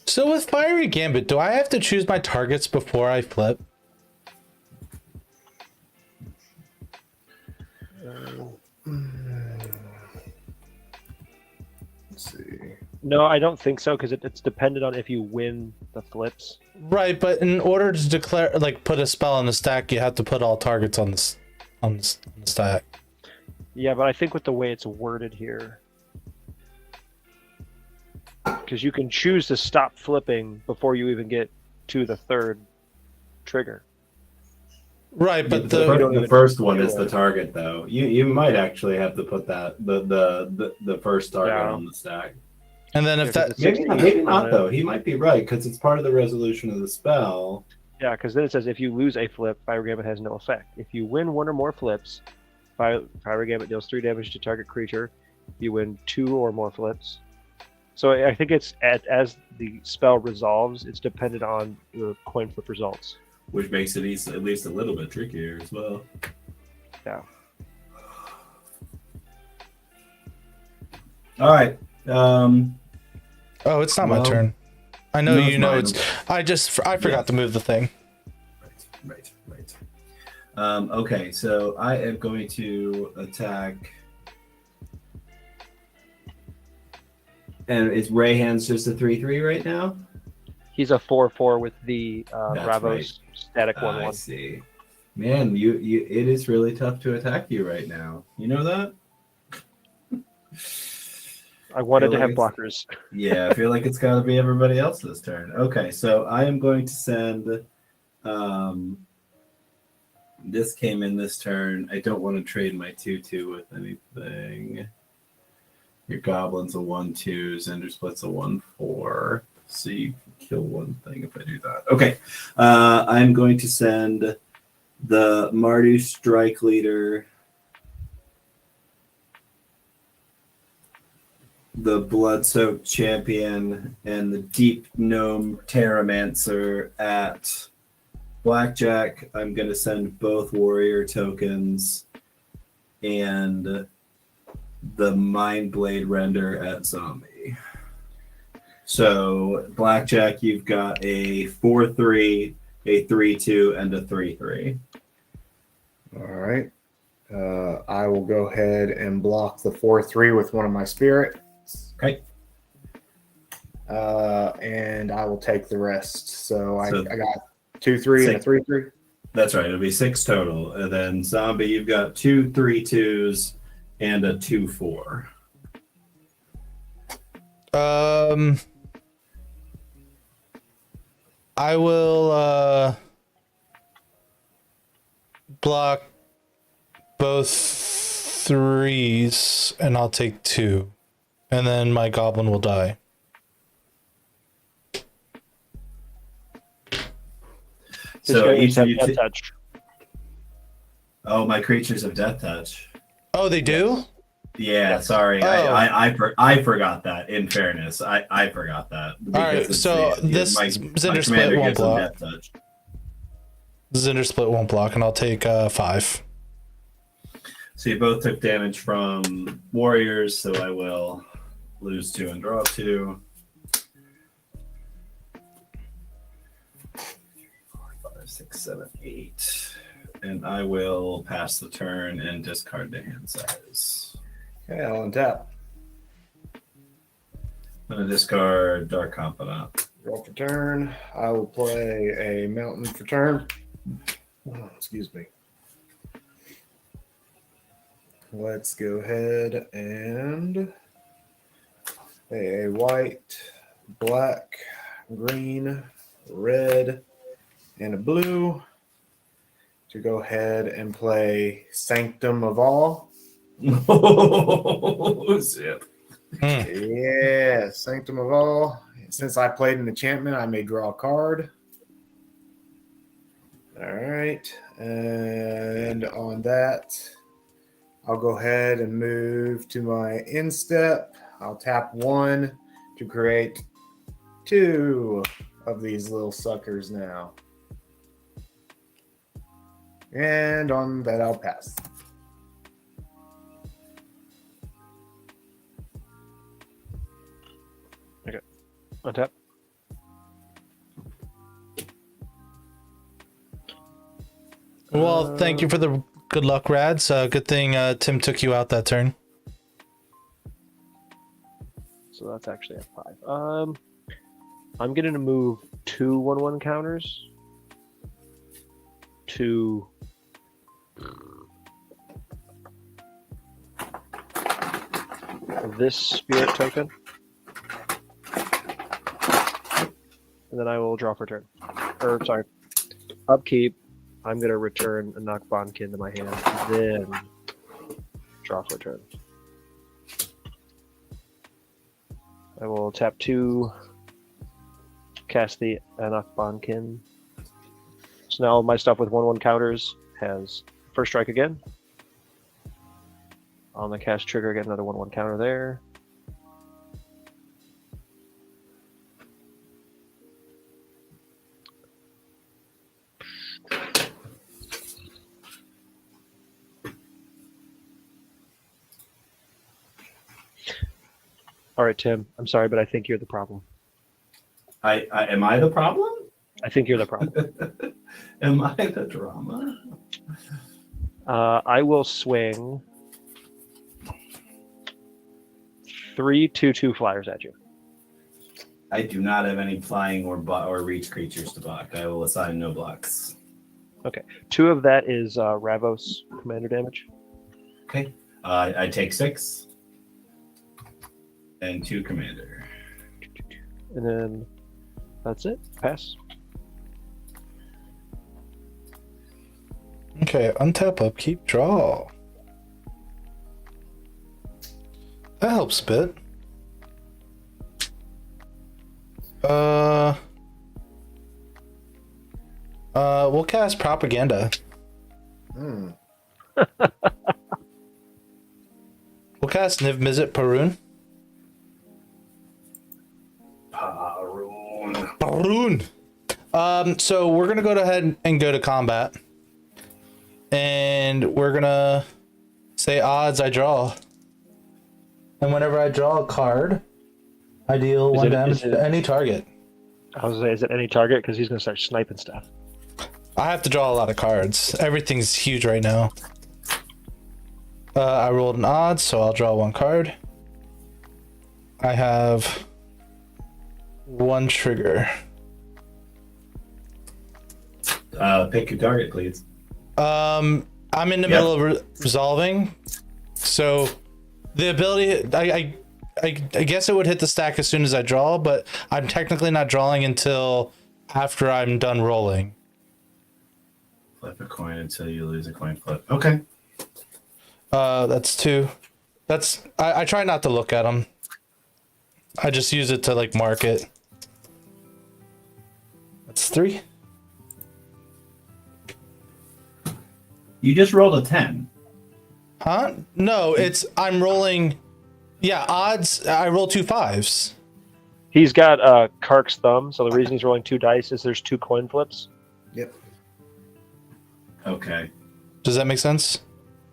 So with Fiery Gambit, do I have to choose my targets before I flip? Let's see. No, I don't think so because it's dependent on if you win the flips. Right, but in order to declare, like, put a spell on the stack, you have to put all targets on this on the stack. Yeah, but I think with the way it's worded here, because you can choose to stop flipping before you even get to the third trigger. Right, but The first one is the target, though. You might actually have to put that the first target on the stack. and then if that Maybe not though. He might be right because it's part of the resolution of the spell. Yeah, because then it says if you lose a flip, Fiery Gambit has no effect. If you win one or more flips, Fiery Gambit deals 3 damage to target creature. If you win 2 or more flips. So I think it's as the spell resolves, it's dependent on the coin flip results. Which makes it at least a little bit trickier as well. Yeah. All right. oh, it's not my turn. I know no, you know mine. it's. I forgot to move the thing. Right. Okay, so I am going to attack. And is Rayhan's just a 3/3 right now? He's a 4/4 with the That's Bravos right. static I 1/1. see. Man, you it is really tough to attack you right now. You know that? I wanted to feel have like blockers. Yeah, I feel like it's got to be everybody else's turn. Okay, so I am going to send. This came in this turn. I don't want to trade my 2/2 with anything. Your goblin's a 1/2. Zender Split's a 1/4. So you kill one thing if I do that. Okay, I'm going to send the Mardu Strike Leader, the Blood-Soaked Champion, and the Deep Gnome Terramancer at Blackjack. I'm going to send both Warrior tokens and the Mind Blade Render at Zombie. So, Blackjack, you've got a 4/3, a 3/2, and a 3/3. All right. I will go ahead and block the 4/3 with one of my spirits. Okay. And I will take the rest. So I So- got 2/3 and a 3/3. That's right. It'll be 6 total. And then Zombie, you've got 2 3/2s and a 2/4. I will block both 3s, and I'll take 2, and then my goblin will die. So His each have of you. death touch. Oh, my creatures have Death Touch. Oh, they do? Yeah, Yes. sorry. Oh. I forgot that. In fairness, I forgot that. All right, Because so my Zender Split commander won't gives them block. Death Touch. Zinder Split won't block, and I'll take 5. So you both took damage from warriors, so I will lose 2 and draw 2. 4, 5, 6, 7, 8. And I will pass the turn and discard the hand size. Okay, I'll untap. I'm going to discard Dark Confidant. Draw for turn. I will play a mountain for turn. Oh, excuse me. Let's go ahead and play a white, black, green, red, and a blue to go ahead and play Sanctum of All. Oh, zip. Yeah, Sanctum of All. Since I played an enchantment, I may draw a card. All right. And on that, I'll go ahead and move to my end step. I'll tap 1 to create 2 of these little suckers now. And on that, I'll pass. Untap. Well, thank you for the good luck, Rads. Good thing Tim took you out that turn. So that's actually a 5. I'm going to move 2 1/1 counters to this spirit token. And then I will draw for turn. Or, sorry, upkeep. I'm going to return a Knockbonkin to my hand, then draw for turn. I will tap 2, cast the Knockbonkin. So now my stuff with 1/1 counters has first strike again. On the cast trigger, get another 1/1 counter there. All right, Tim. I'm sorry, but I think you're the problem. I am I the problem? I think you're the problem. Am I the drama? I will swing 3 2/2 flyers at you. I do not have any flying or reach creatures to block. I will assign no blocks. Okay. 2 of that is Ravos commander damage. Okay. I take 6. And 2 commander. And then that's it. Pass. Okay, untap, upkeep, draw. That helps a bit. We'll cast Propaganda. Hmm. We'll cast Niv Mizzet Parun. Parun. So we're gonna go ahead and go to combat. And we're gonna say odds I draw. And whenever I draw a card, I deal 1 damage to any target. I was gonna say, is it any target? Because he's gonna start sniping stuff. I have to draw a lot of cards. Everything's huge right now. I rolled an odds, so I'll draw 1 card. I have 1 trigger. Pick your target, please. I'm in the middle of resolving, so the ability I guess it would hit the stack as soon as I draw, but I'm technically not drawing until after I'm done rolling. Flip a coin until you lose a coin flip. Okay. That's 2. That's I try not to look at them. I just use it to like mark it. That's 3. You just rolled a 10. Huh? No, I'm rolling. Yeah, odds. I roll 2 5s. He's got Kark's thumb, so the reason he's rolling 2 dice is there's 2 coin flips. Yep. Okay. Does that make sense?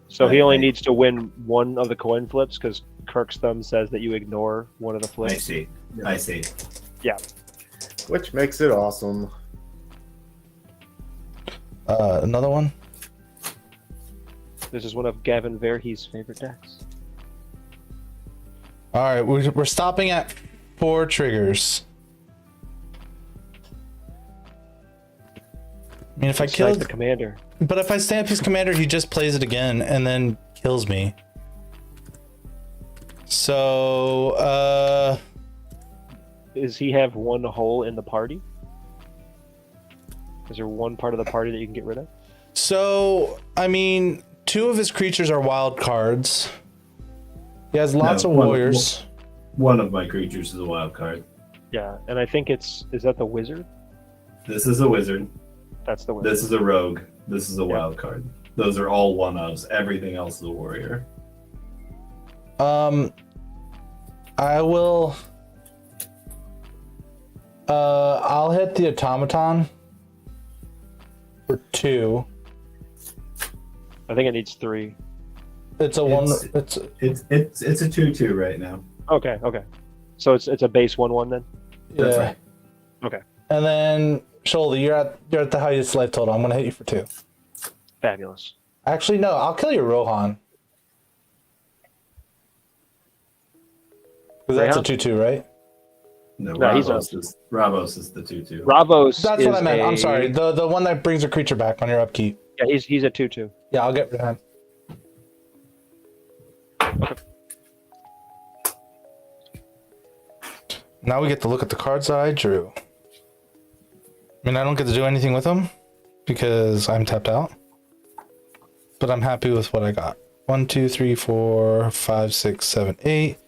So he only Right. needs to win one of the coin flips because Kirk's thumb says that you ignore one of the I flips. see. I see. Which makes it awesome. Another one. This is one of Gavin Verhey's favorite decks. All right, we're stopping at 4 triggers. I mean, if I Snipe kill the commander. but if I stamp his commander, he just plays it again and then kills me. So, Does he have one hole in the party? Is there one part of the party that you can get rid of? I mean, 2 of his creatures are wild cards. He has lots No, of one- warriors. One of my creatures is a wild card. Yeah, and I think is that the wizard? This is a wizard. That's the wizard. This is a rogue. This is a Yeah. wild card. Those are all one-ofs. Everything else is a warrior. I will. I'll hit the automaton for 2. I think it needs 3. It's a one. It's- It's It's a 2/2 right now. Okay. So it's a base 1/1 then. That's yeah. right. Okay. And then Shoulder, you're at the highest life total. I'm gonna hit you for 2. Fabulous. Actually, no. I'll kill your Rohan. 'Cause that's a Rayhan? 2/2, right? No, No, he's Ravos is the 2/2. Ravos. That's is what I meant. I'm a- sorry. The one that brings a creature back on your upkeep. Yeah, he's a 2/2. Yeah, I'll get rid of him. Now we get to look at the cards that I drew. I mean, I don't get to do anything with them because I'm tapped out. But I'm happy with what I got. 1, 2, 3, 4, 5, 6, 7, 8.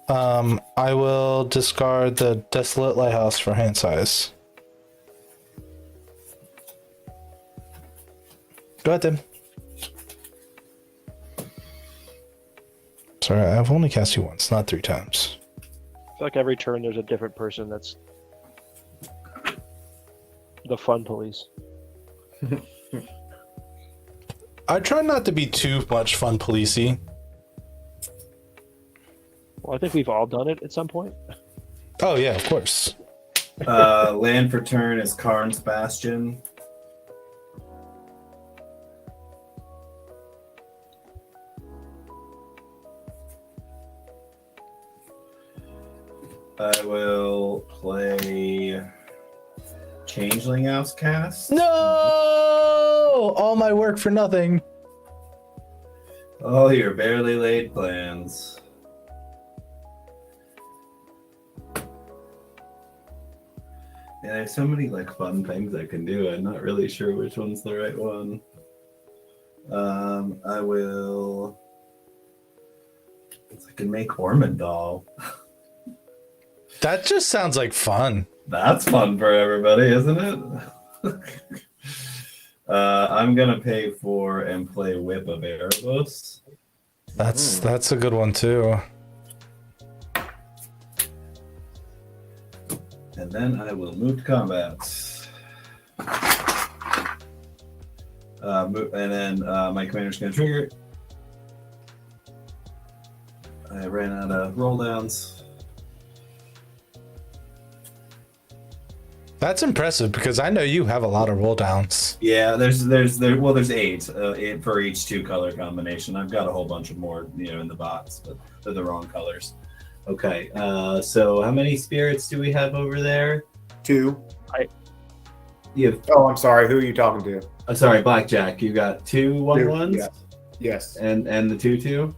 I will discard the Desolate Lighthouse for hand size. Go ahead, Tim. Sorry, I've only cast you once, not 3 times. I feel like every turn there's a different person that's the fun police. I try not to be too much fun policey. Well, I think we've all done it at some point. Oh yeah, of course. Land for turn is Karn's Bastion. I will play Changeling Outcast. No! All my work for nothing. All your barely laid plans. Yeah, there's so many like fun things I can do. I'm not really sure which one's the right one. I will. I can make Ormondal. That just sounds like fun. That's fun for everybody, isn't it? I'm gonna pay for and play Whip of Erebos. That's a good one too. And then I will move to combat. And then my commander's going to trigger. I ran out of roll downs. That's impressive because I know you have a lot of roll downs. Yeah, there's 8 for each 2 color combination. I've got a whole bunch of more, in the box, but they're the wrong colors. Okay, so how many spirits do we have over there? 2. You have, Oh, I'm sorry. Who are you talking to? sorry, Blackjack. You got 2 1/1s Yeah. Yes. and the 2/2.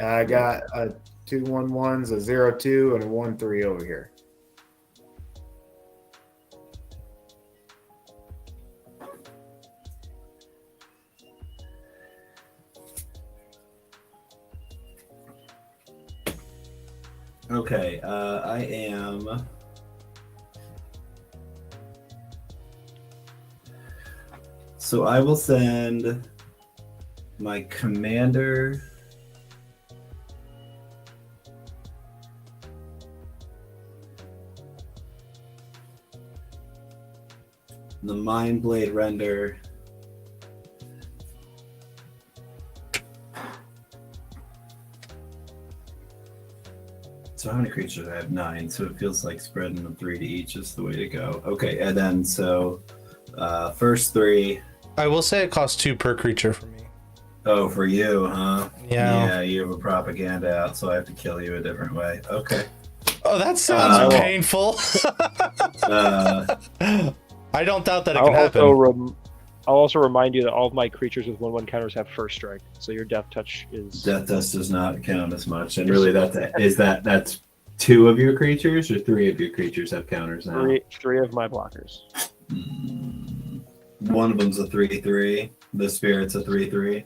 I got a 2 1/1s, a 0-2, and a 1-3 over here. Okay, I am. So I will send my commander. The Mind Blade Render many creatures do I have? 9, so it feels like spreading them 3 to each is the way to go. Okay, and then so first 3. I will say it costs 2 per creature for me. Oh, for you, huh? Yeah. Yeah, you have a propaganda out, so I have to kill you a different way. Okay. Oh, that sounds painful. I don't doubt that it can happen. I'll also remind you that all of my creatures with 1/1 counters have first strike, so your death touch is. Death touch does not count as much, and really, that's 2 of your creatures or 3 of your creatures have counters now. Three of my blockers. One of them's a 3/3. The spirit's a 3/3.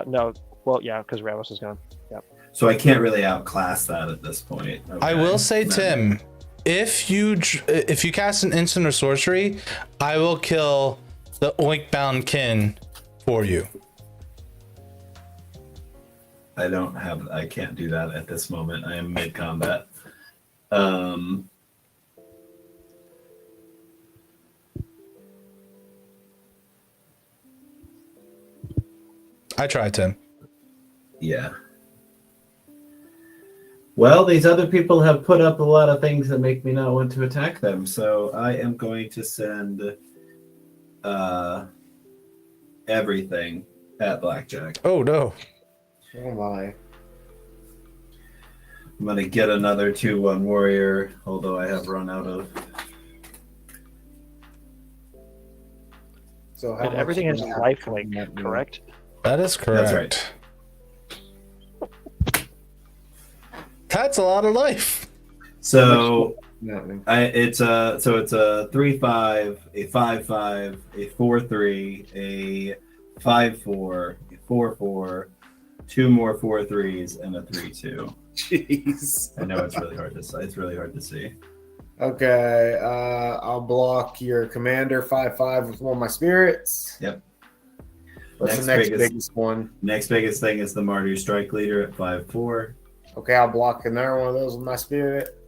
No. Well, yeah, because Randos is gone. Yep. So I can't really outclass that at this point. Okay. I will say, Tim, if you cast an instant or sorcery, I will kill the Oinkbound kin for you. I can't do that at this moment. I am mid combat. I tried, Tim. Yeah. Well, these other people have put up a lot of things that make me not want to attack them, so I am going to send everything at Blackjack. Oh no. Oh my. I'm going to get another 2/1 warrior, although I have run out of... So And everything has lifelink, correct? That is correct. That's right. That's a lot of life. So it's a 3/5, a 5/5, a 4/3, a 5/4, a 4/4, 2 more 4/3s, and a 3/2. Jeez. I know it's really hard to see. It's really hard to see. Okay, I'll block your commander 5/5 with one of my spirits. Yep. What's the next biggest one? Next biggest thing is the Martyr Strike Leader at 5/4. Okay, I'll block another one of those with my spirit.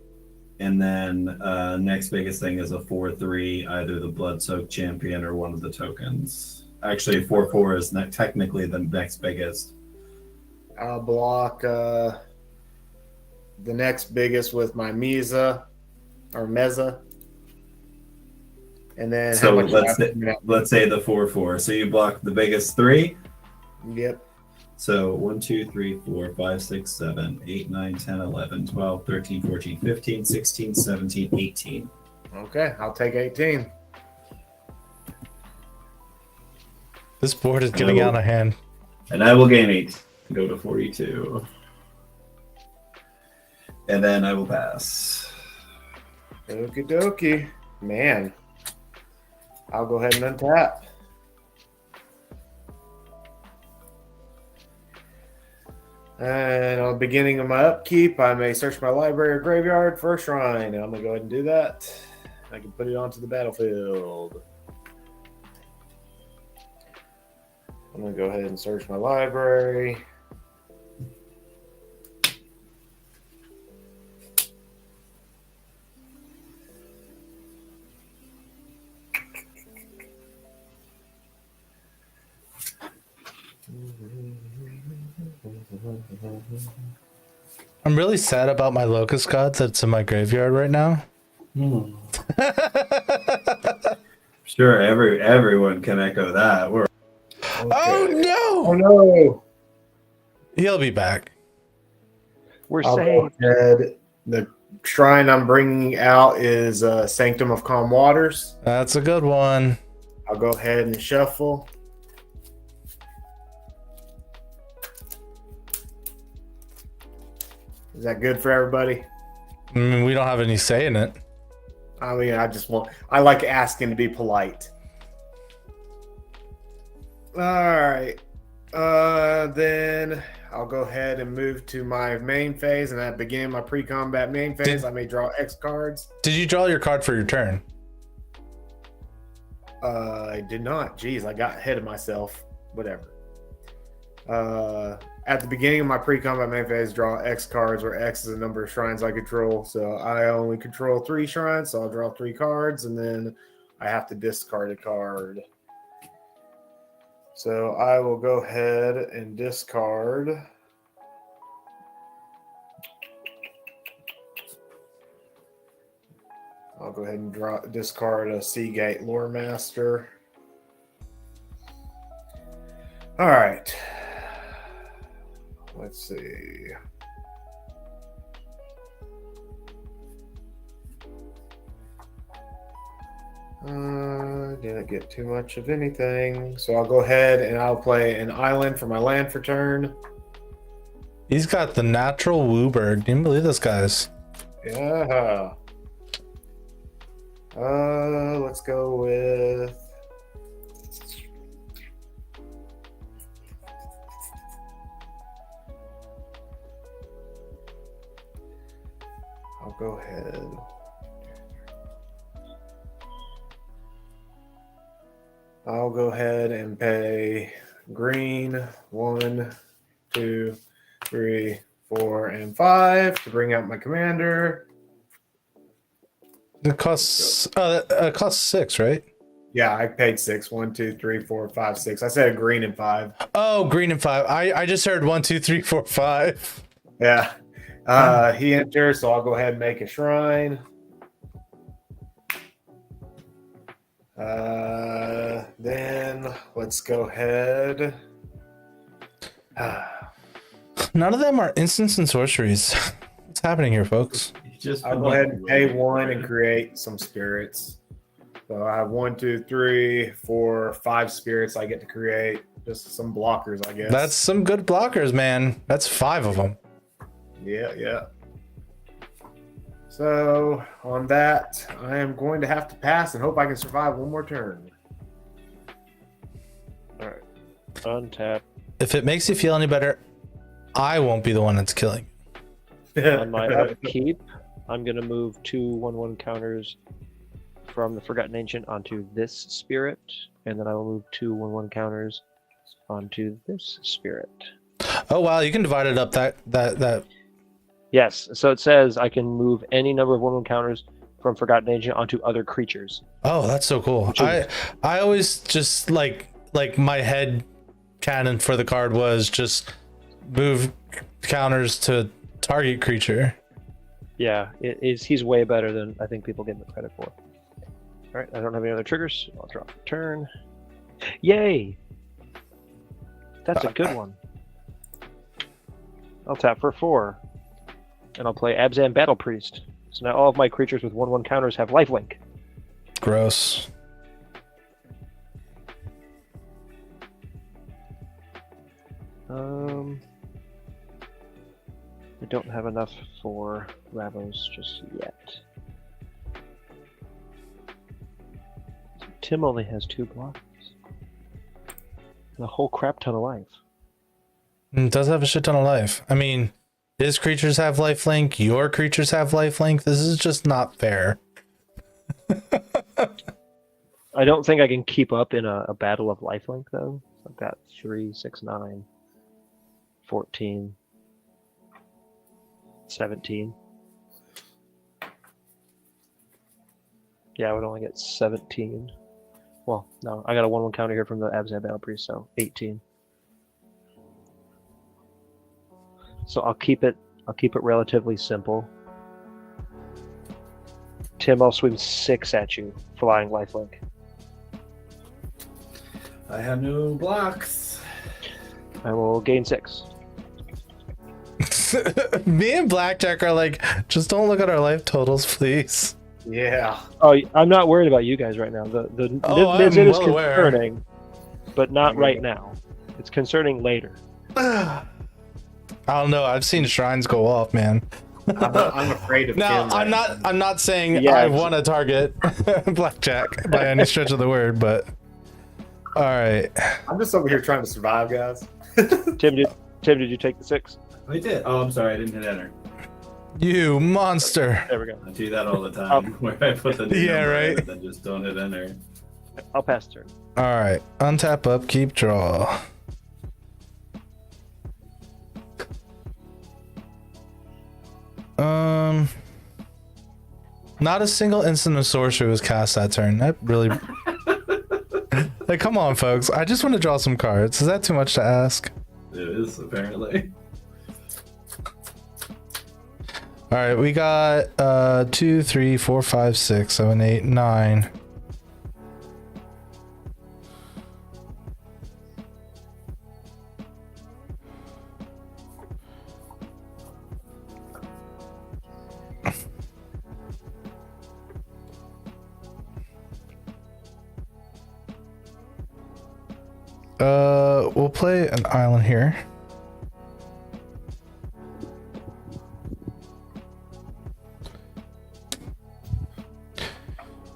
And then next biggest thing is a 4/3, either the Blood-Soaked Champion or one of the tokens. Actually, 4/4 is technically the next biggest. I'll block the next biggest with my Meza. And then So let's say the 4/4. So you block the biggest 3. Yep. So 1, 2, 3, 4, 5, 6, 7, 8, 9, 10, 11, 12, 13, 14, 15, 16, 17, 18. Okay, I'll take 18. This board is getting out of hand. And I will gain 8. Go to 42. And then I will pass. Okie dokie. Man. I'll go ahead and untap. And on the beginning of my upkeep, I may search my library or graveyard for a shrine. And I'm going to go ahead and do that. I can put it onto the battlefield. I'm going to go ahead and search my library. I'm really sad about my Locust God that's in my graveyard right now. Sure, everyone can echo that. We're Okay. Oh Oh no! no! He'll be back. We're I'll saying go ahead. The shrine I'm bringing out is Sanctum of Calm Waters. That's a good one. I'll go ahead and shuffle. Is that good for everybody? I mean, we don't have any say in it. I mean, I like asking to be polite. All right. Then I'll go ahead and move to my main phase. And at the beginning of my pre-combat main phase, I may draw X cards. Did you draw your card for your turn? I did not. Jeez, I got ahead of myself. Whatever. At the beginning of my pre-combat main phase, draw X cards, where X is the number of shrines I control. So I only control 3 shrines, so I'll draw 3 cards, and then I have to discard a card. So I will go ahead and discard I'll go ahead and discard a Seagate Lore Master. All right. Let's see. Didn't get too much of anything. So I'll go ahead and I'll play an island for my land for turn. He's got the natural Wooburg. Can you believe this, guys? Yeah. Let's go with I'll go ahead. I'll go ahead and pay green 1, 2, 3, 4, and 5 to bring out my commander. It costs 6, right? Yeah, I paid 6. 1, 2, 3, 4, 5, 6. I said green and 5. Oh, green and 5. I just heard 1, 2, 3, 4, 5. Yeah. He enters, so I'll go ahead and make a shrine. Then let's go ahead. None of them are instants and sorceries. What's happening here, folks? I'll go ahead and pay 1 and create some spirits. So I have 1, 2, 3, 4, 5 spirits I get to create. Just some blockers, I guess. That's some good blockers, man. That's 5 of them. Yeah. So on that, I am going to have to pass and hope I can survive one more turn. All right. Untap. If it makes you feel any better, I won't be the one that's killing. On my upkeep, I'm going to move 2 1/1 counters from the Forgotten Ancient onto this spirit, and then I will move 2 1/1 counters onto this spirit. Oh wow, you can divide it up that. Yes, so it says I can move any number of 1/1 counters from Forgotten Ancient onto other creatures. Oh, that's so cool. I always just like my head canon for the card was just move counters to target creature. Yeah, he's way better than I think people give him credit for. All right, I don't have any other triggers. I'll draw for turn. Yay! That's a good one. I'll tap for 4. And I'll play Abzan Battle Priest. So now all of my creatures with 1/1 counters have lifelink. Gross. I don't have enough for Randos just yet. So Tim only has 2 blocks. And a whole crap ton of life. It does have a shit ton of life. I mean, his creatures have lifelink, your creatures have lifelink. This is just not fair. I don't think I can keep up in a battle of lifelink though. I've got 3, 6, 9, 14, 17. Yeah, I would only get 17. Well, no, I got a 1/1 counter here from the Abzan Battle Priest, so 18. So I'll keep it relatively simple. Tim, I'll swing 6 at you, flying lifelink. I have no blocks. I will gain 6. Me and Blackjack are like, just don't look at our life totals, please. Yeah. Oh, I'm not worried about you guys right now. The I'm visit is well aware. concerning, but not right now. It's concerning later. I don't know. I've seen shrines go off, man. I'm afraid of Now, Tim. I'm not saying Yeah, I want to target Blackjack by any stretch of the word, but all right. I'm just over here trying to survive, guys. Tim, did you take the 6? I did. Oh, I'm sorry. I didn't hit enter. You monster. There we go. I do that all the time, where I put the new Yeah, number in right. and then just don't hit enter. I'll pass turn. All right. Untap, upkeep, draw. Not a single instant of sorcery was cast that turn. That really. Like, come on, folks. I just want to draw some cards. Is that too much to ask? It is, apparently. All right, we got 2, 3, 4, 5, 6, 7, 8, 9. We'll play an island here.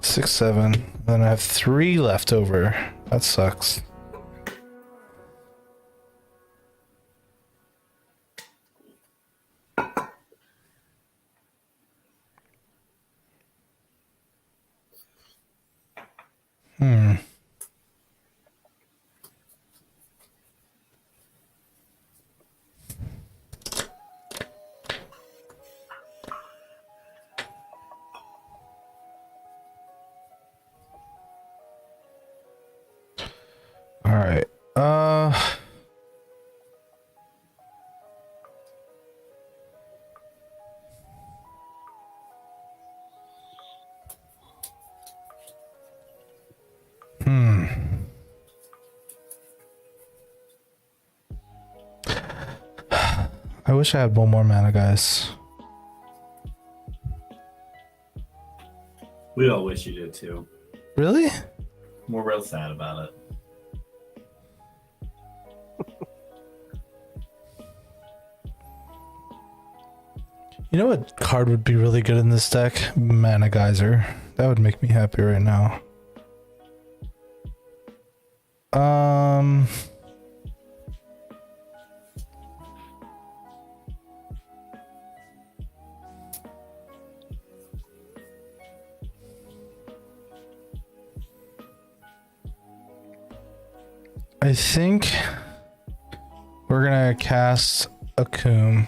Six, 7. Then I have 3 left over. That sucks. All right. I wish I had one more mana, guys. We all wish you did too. Really? We're real sad about it. You know what card would be really good in this deck? Mana Geyser. That would make me happy right now. I think we're gonna cast Akum.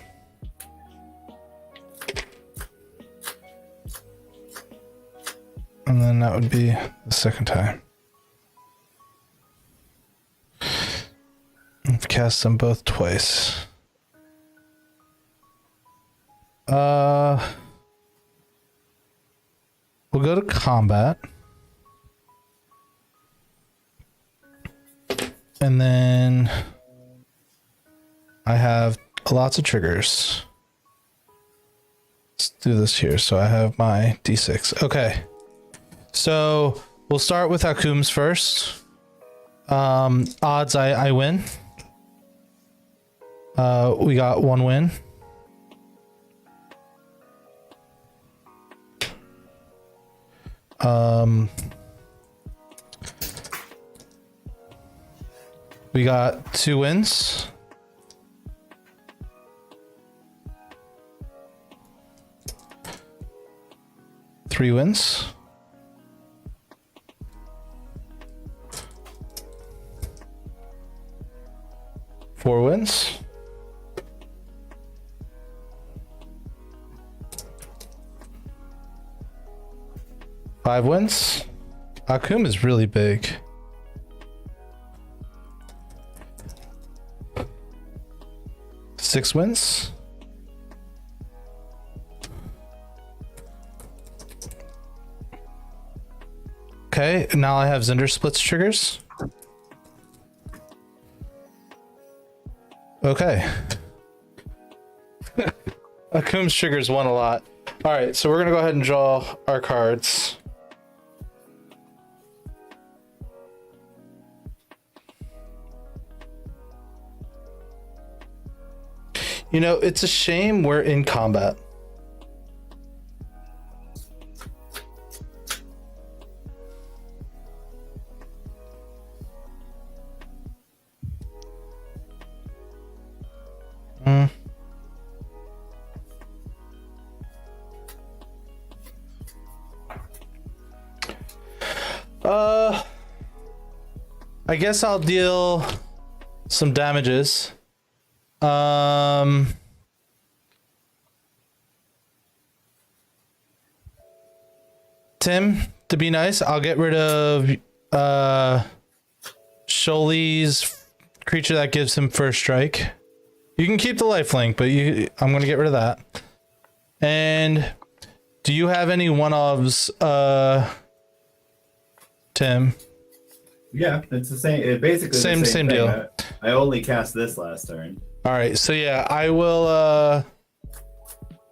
And then that would be the second time. I've cast them both twice. We'll go to combat. And then I have lots of triggers. Let's do this here. So I have my D6. Okay. So we'll start with Akum's first. Odds I win. We got 1 win. We got 2 wins. Three wins. Four wins. Five wins. Akum is really big. Six wins. Okay, now I have Zinder Splits triggers. Okay. Akum's triggers won a lot. All right, so we're gonna go ahead and draw our cards. You know, it's a shame we're in combat. I guess I'll deal some damages. Tim, to be nice, I'll get rid of Sholey's creature that gives him first strike. You can keep the lifelink, but I'm gonna get rid of that. And do you have any one-ofs, Tim? Yeah, it's the same. It basically Same the same thing. deal. I only cast this last turn. All right, so yeah, I will.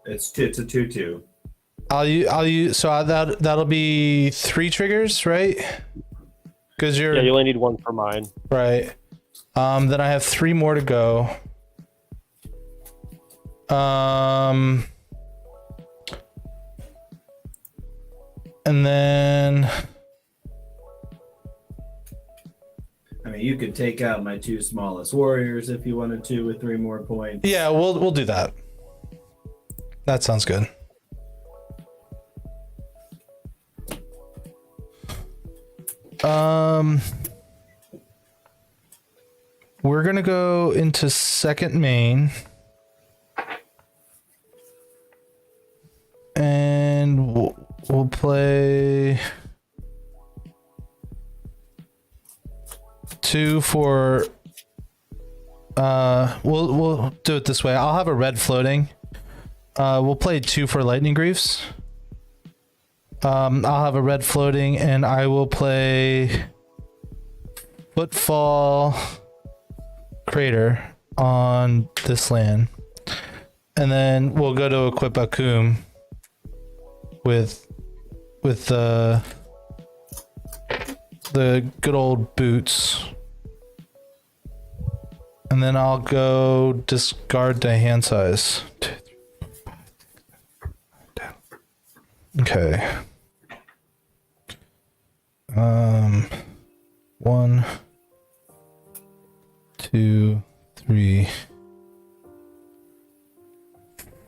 It's a 2/2. I'll use. So that'll be 3 triggers, right? Because you're Yeah, you only need 1 for mine. right. Then I have 3 more to go. And then I mean, you could take out my 2 smallest warriors if you wanted to with 3 more points. yeah, we'll do that. That sounds good. We're gonna go into second main. And we'll play 2 for we'll do it this way. I'll have a red floating. We'll play 2 for lightning griefs. I'll have a red floating, and I will play footfall crater on this land, and then we'll go to equip Akum with the good old boots, and then I'll go discard the hand size. Okay. 1, 2, 3,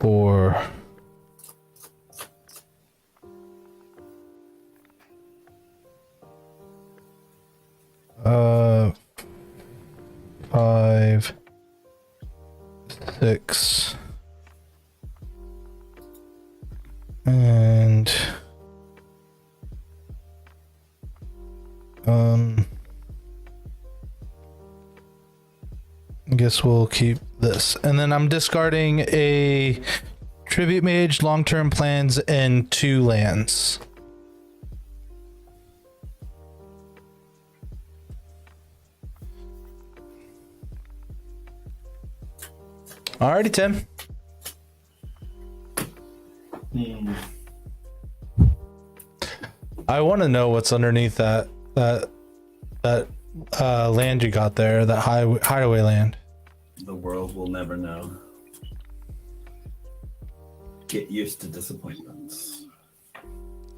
4. 5, 6, and I guess we'll keep this, and then I'm discarding a tribute mage, long-term plans, and 2 lands. Alrighty, Tim. I want to know what's underneath that land you got there, that hideaway land. The world will never know. Get used to disappointments.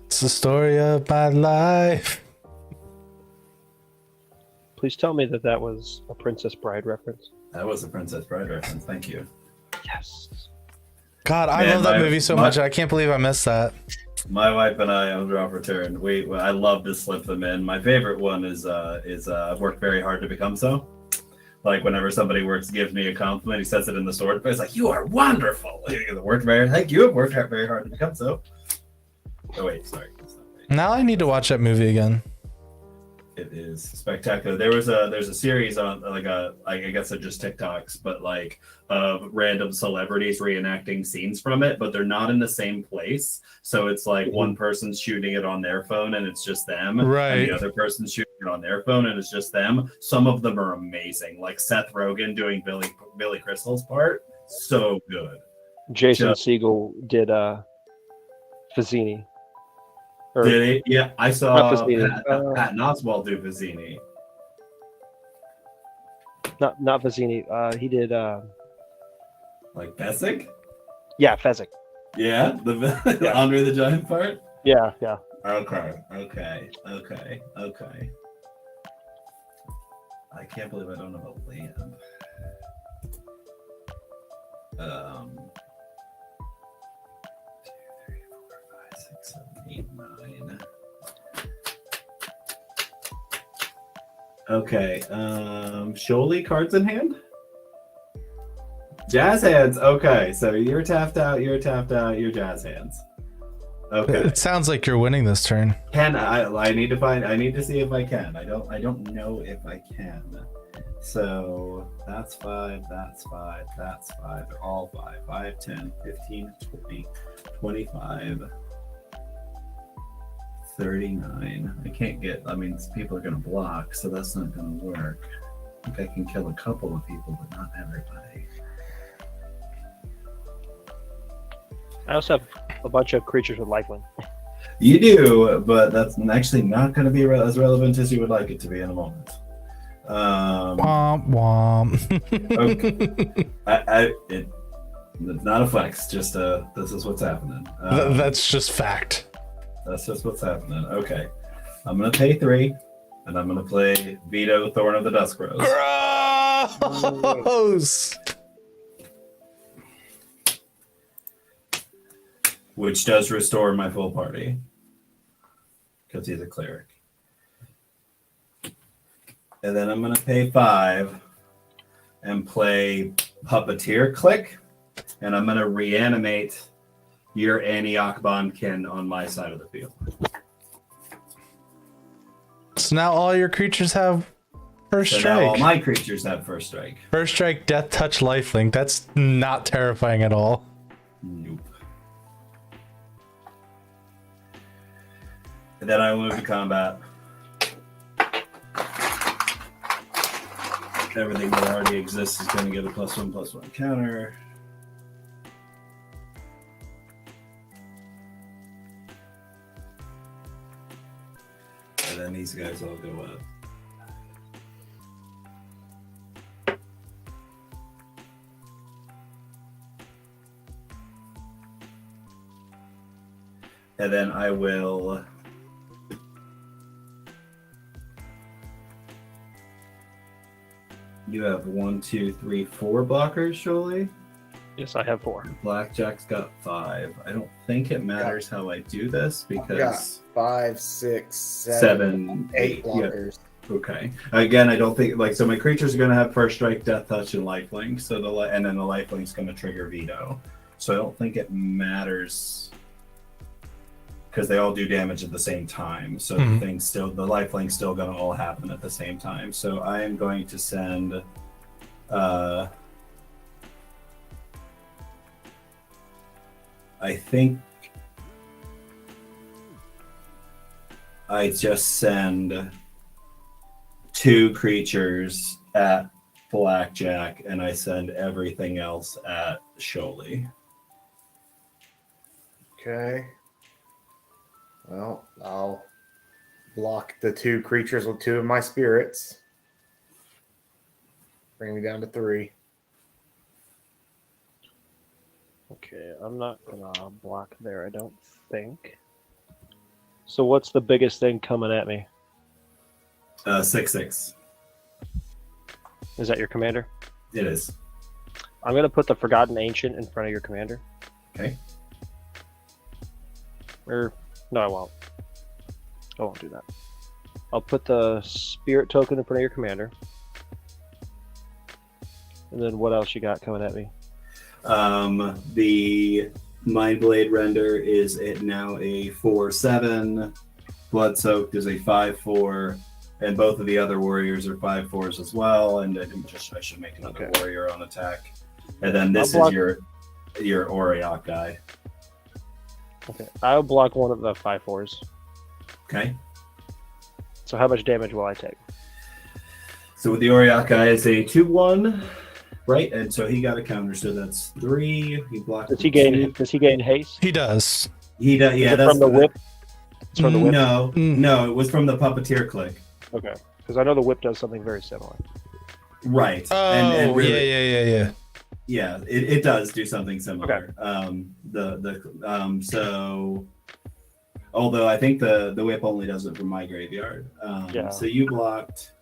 It's the story of my life. Please tell me that was a Princess Bride reference. That was a Princess Bride reference. Thank you. Yes. God, I Man, love that movie so much. I can't believe I missed that. My wife and I on Drop Return. I love to slip them in. My favorite one is I've worked very hard to become so. Like whenever somebody gives me a compliment, he says it in the sword, but it's like, you are wonderful. Thank you have worked very hard to become so. Oh wait, sorry. Now I need to watch that movie again. It is spectacular. There's a series on I guess they're just TikToks, but like of random celebrities reenacting scenes from it, but they're not in the same place. So it's like one person's shooting it on their phone and it's just them, right? And the other person's shooting it on their phone and it's just them. Some of them are amazing, like Seth Rogen doing Billy Crystal's part, so good. Jason Segel did Vizzini. Did he? Yeah, I saw Not Vizzini. Patton Oswalt do Vizzini. Not Vizzini. He did Like Fezzik? Yeah, Fezzik. Yeah, the Andre the Giant part? Yeah. Okay. I can't believe I don't have a land. 2, 3, 4, 5, 6, 7, 8, 9. Okay. Sholey cards in hand? Jazz hands. Okay, so you're tapped out, you're jazz hands. Okay. It sounds like you're winning this turn. I need to see if I can. I don't know if I can. So that's 5, that's 5, that's 5. They're all 5. 5, 10, 15, 20, 25, 39. I can't get, I mean, people are going to block, so that's not going to work. I think I can kill a couple of people, but not everybody. I also have a bunch of creatures with lifelink. You do, but that's actually not going to be as relevant as you would like it to be in a moment. Womp womp. Okay. It's not a flex, just this is what's happening. That's just fact. That's just what's happening. Okay. I'm going to pay 3, and I'm going to play Veto Thorn of the Dusk Rose. Gross! Which does restore my full party. Because he's a cleric. And then I'm going to pay 5 and play Puppeteer Click. And I'm going to reanimate your Aniok Bondkin on my side of the field. So now all your creatures have first So strike. now all my creatures have first strike. First strike, death touch, lifelink. That's not terrifying at all. Nope. And then I move to combat. Everything that already exists is going to get a +1/+1 counter. And then these guys all go up. And then I will... You have 1, 2, 3, 4 blockers, surely? Yes, I have 4. Blackjack's got 5. I don't think it matters how I do this I've got because 5, 6, 7, 8 8. blockers. Yeah. Okay. Again, I don't think so. My creatures are going to have first strike, death touch, and lifelink. So and then the lifelink's going to trigger veto. So I don't think it matters because they all do damage at the same time. So the lifelink's still going to all happen at the same time. So I am going to send. I think I just send 2 creatures at Blackjack, and I send everything else at Sholey. Okay. Well, I'll block the 2 creatures with 2 of my spirits. Bring me down to 3. Okay, I'm not gonna block there, I don't think. So what's the biggest thing coming at me? 6/6. Is that your commander? It is. I'm gonna put the Forgotten Ancient in front of your commander. Okay. Or no, I won't. I won't do that. I'll put the Spirit Token in front of your commander. And then what else you got coming at me? The Mindblade Render is now a 4/7. Blood Soaked is a 5/4. And both of the other warriors are 5/4s as well. And I should make another warrior on attack. And then this is your Auriok guy. Okay, I'll block one of the 5/4s. Okay. So how much damage will I take? So with the Auriok guy, it's a 2/1, right? And so he got a counter, so that's 3. He blocked. Does he gain haste? He does. He does. Yeah, that's from the whip. It's from the whip. No, it was from the Puppeteer Click. Okay, because I know the whip does something very similar. Right. Oh, and really, yeah. Yeah, it does do something similar. Okay. So, although I think the whip only does it from my graveyard. So you blocked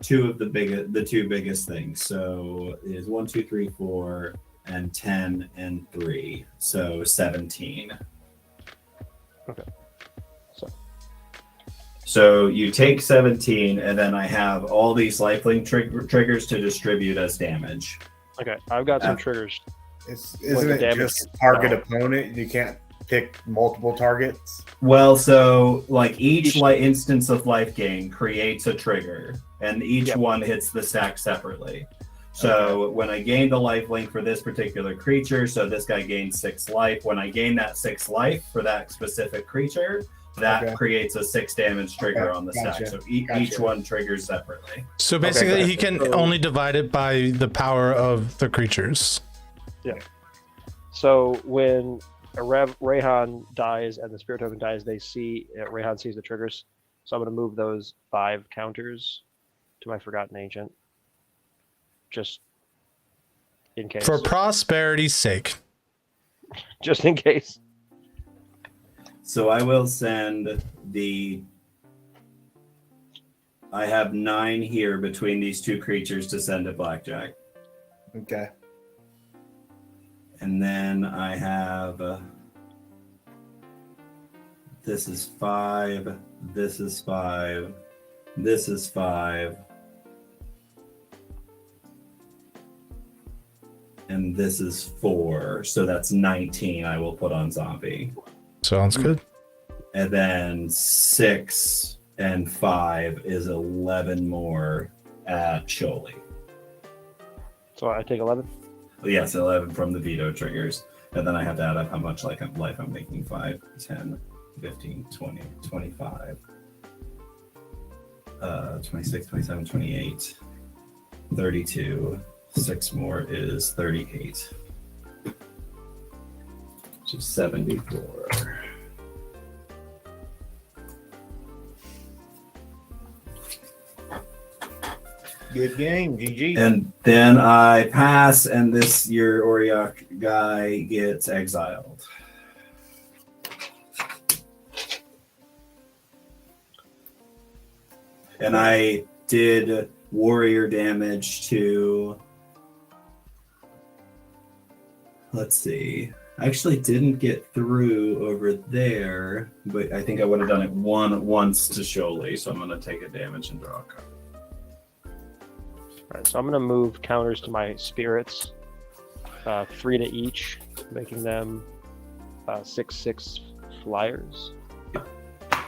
2 of the 2 biggest things. So it is 1, 2, 3, 4, and 10 and 3. So 17. Okay. So you take 17, and then I have all these lifelink triggers to distribute as damage. Okay, I've got some triggers. Isn't it damage just target opponent? You can't pick multiple targets? Well, so like each instance of life gain creates a trigger, and each one hits the stack separately. So when I gain the life link for this particular creature, so this guy gains 6 life. When I gain that 6 life for that specific creature, that creates a 6 damage trigger on the stack. So each one triggers separately. So basically, he can only divide it by the power of the creatures. Yeah. So when Rayhan dies and the spirit token dies, they see Rayhan sees the triggers. So I'm going to move those 5 counters to my Forgotten Ancient, just in case. For prosperity's sake. Just in case. So I will send I have 9 here between these 2 creatures to send to Blackjack. Okay. And then I have this is 5, this is 5, this is 5, and this is 4. So that's 19 I will put on Zombie. Sounds good. And then 6 and 5 is 11 more at Sholey. So I take 11? Yes, 11 from the veto triggers. And then I have to add up how much life I'm making. 5, 10, 15, 20, 25, 26, 27, 28, 32. 6 more is 38. Which is 74. Good game, GG. And then I pass, and your Auriok guy gets exiled. And I did warrior damage to... Let's see. I actually didn't get through over there, but I think I would have done it once to Sholey, so I'm going to take a damage and draw a card. All right, so I'm going to move counters to my spirits, 3 to each, making them 6/6 flyers,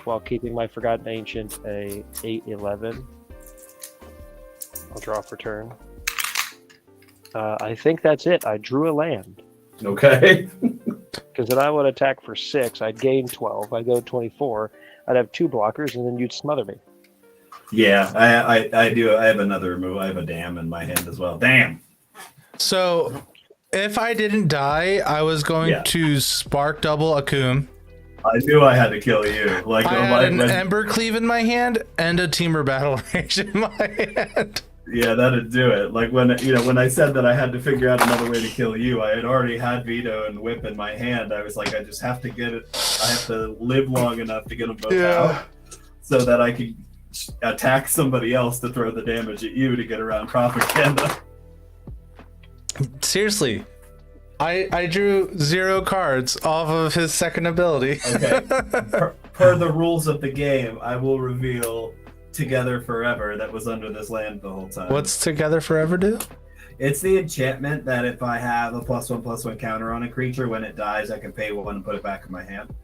while keeping my Forgotten Ancient a 8/11. I'll draw for turn. I think that's it. I drew a land. Okay. Because then I would attack for 6. I'd gain 12. I'd go 24. I'd have 2 blockers, and then you'd smother me. Yeah, I do. I have another move. I have a dam in my hand as well. Damn. So if I didn't die, I was going to spark double Akum. I knew I had to kill you. Like I had an Ember Cleave in my hand and a Teamer Battle Rage in my hand. Yeah, that'd do it. Like when I said that I had to figure out another way to kill you, I had already had Veto and Whip in my hand. I was like, I just have to get it. I have to live long enough to get them both out, so that I could attack somebody else to throw the damage at you to get around propaganda. Seriously, I drew 0 cards off of his second ability. Okay. Per the rules of the game, I will reveal Together Forever that was under this land the whole time. What's Together Forever do? It's the enchantment that if I have a +1/+1 counter on a creature, when it dies, I can pay 1 and put it back in my hand.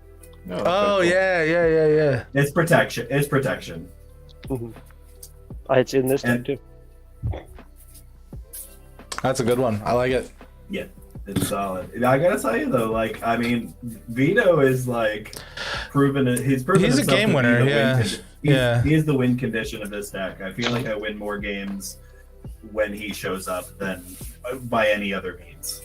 No, Oh, yeah. It's protection. It's protection. Mm-hmm. It's in this deck too. That's a good one. I like it. Yeah, it's solid. I gotta tell you though, like, I mean, Vito is like proven it. He's proven He's a game winner. Yeah. He is the win condition of this deck. I feel like I win more games when he shows up than by any other means.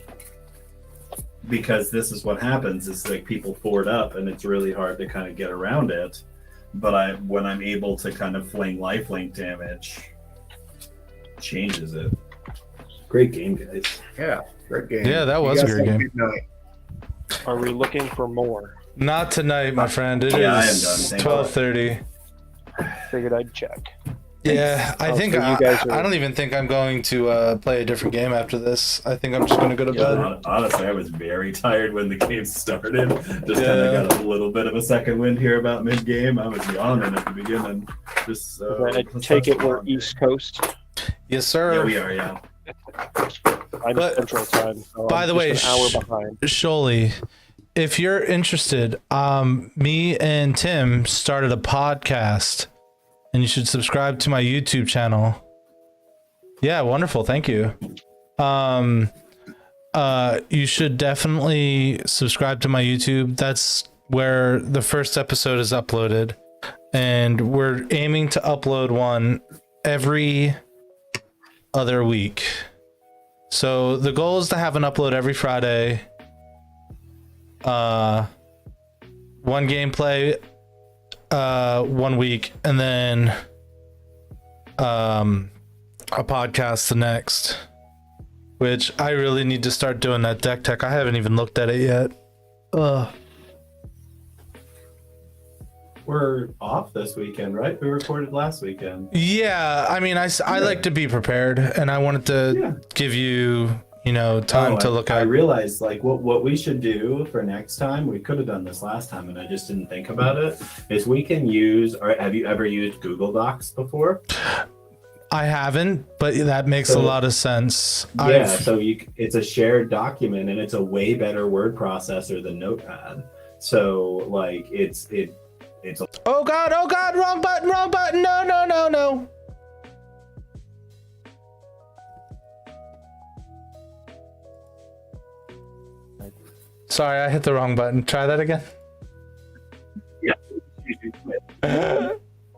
Because this is what happens. It's like people forward up, and it's really hard to kind of get around it. But when I'm able to kind of fling lifelink damage, changes it. Great game, guys. Yeah, great game. Yeah, that was a great game. Are we looking for more? Not tonight, my friend. It I am is done. 12:30. Figured I'd check. Yeah, I think so you guys I don't even think I'm going to play a different game after this. I think I'm just going to go to bed. Honestly, I was very tired when the game started. Just kind of got a little bit of a second wind here about mid-game. I was yawning at the beginning. Just I take it we're East Coast. Yes, sir. Yeah, we are, yeah. I'm Central Time. So by I'm the way, just an hour behind. Sholey, if you're interested, me and Tim started a podcast, and you should subscribe to my YouTube channel. Yeah, wonderful. Thank you. You should definitely subscribe to my YouTube. That's where the first episode is uploaded, and we're aiming to upload one every other week. So the goal is to have an upload every Friday. One gameplay 1 week, and then a podcast the next, which I really need to start doing that deck tech. I haven't even looked at it yet. We're off this weekend, right? We recorded last weekend. Yeah, I mean, I like to be prepared, and I wanted to give you, time to look at. I realized, like, what we should do for next time, we could have done this last time, and I just didn't think about it, is we can use, or have you ever used Google Docs before? I haven't, but that makes a lot of sense. Yeah, so it's a shared document, and it's a way better word processor than Notepad. So, like, it's oh god, wrong button, no. Sorry, I hit the wrong button. Try that again. Yeah.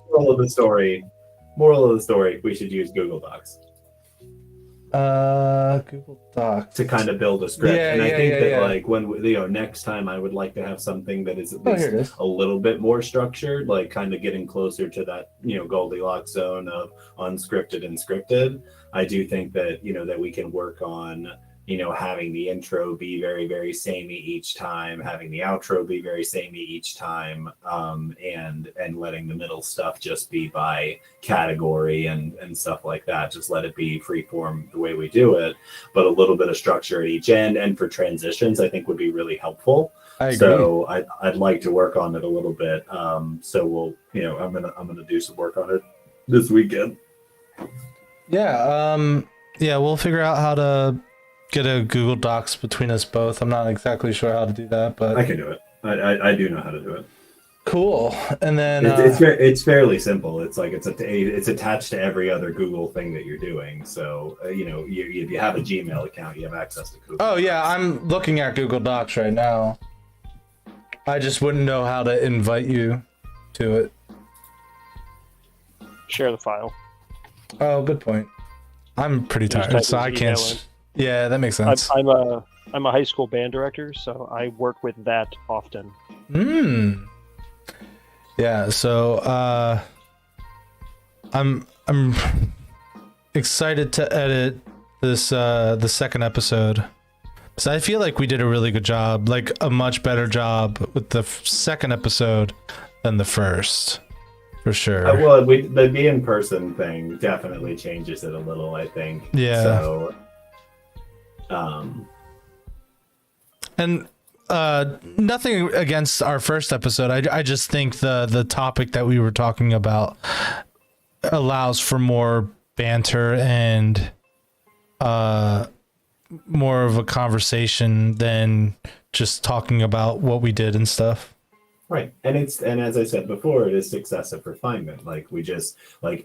Moral of the story, we should use Google Docs. Google Docs to kind of build a script. I think that like when next time I would like to have something that is at least a little bit more structured, like kind of getting closer to that, Goldilocks zone of unscripted and scripted. I do think that, that we can work on, having the intro be very, very samey each time, having the outro be very samey each time, and letting the middle stuff just be by category and stuff like that. Just let it be free form the way we do it, but a little bit of structure at each end. And for transitions, I think would be really helpful. I agree. So I'd like to work on it a little bit. So we'll, I'm gonna do some work on it this weekend. Yeah. We'll figure out how to get a Google Docs between us both. I'm not exactly sure how to do that, but I can do it. I do know how to do it. Cool. And then it's fairly simple. It's like it's attached to every other Google thing that you're doing. So if you have a Gmail account, you have access to Google. Oh yeah, I'm looking at Google Docs right now. I just wouldn't know how to invite you to it. Share the file. Oh, good point. I'm pretty tired, so I can't. Yeah, that makes sense. I'm a high school band director, so I work with that often. Yeah, so I'm excited to edit this the second episode. So I feel like we did a really good job, like a much better job with the second episode than the first, for sure. Well, the in person thing definitely changes it a little, I think. Yeah. So. And nothing against our first episode. I just think the topic that we were talking about allows for more banter and more of a conversation than just talking about what we did and stuff. Right. And as I said before, it is successive refinement. Like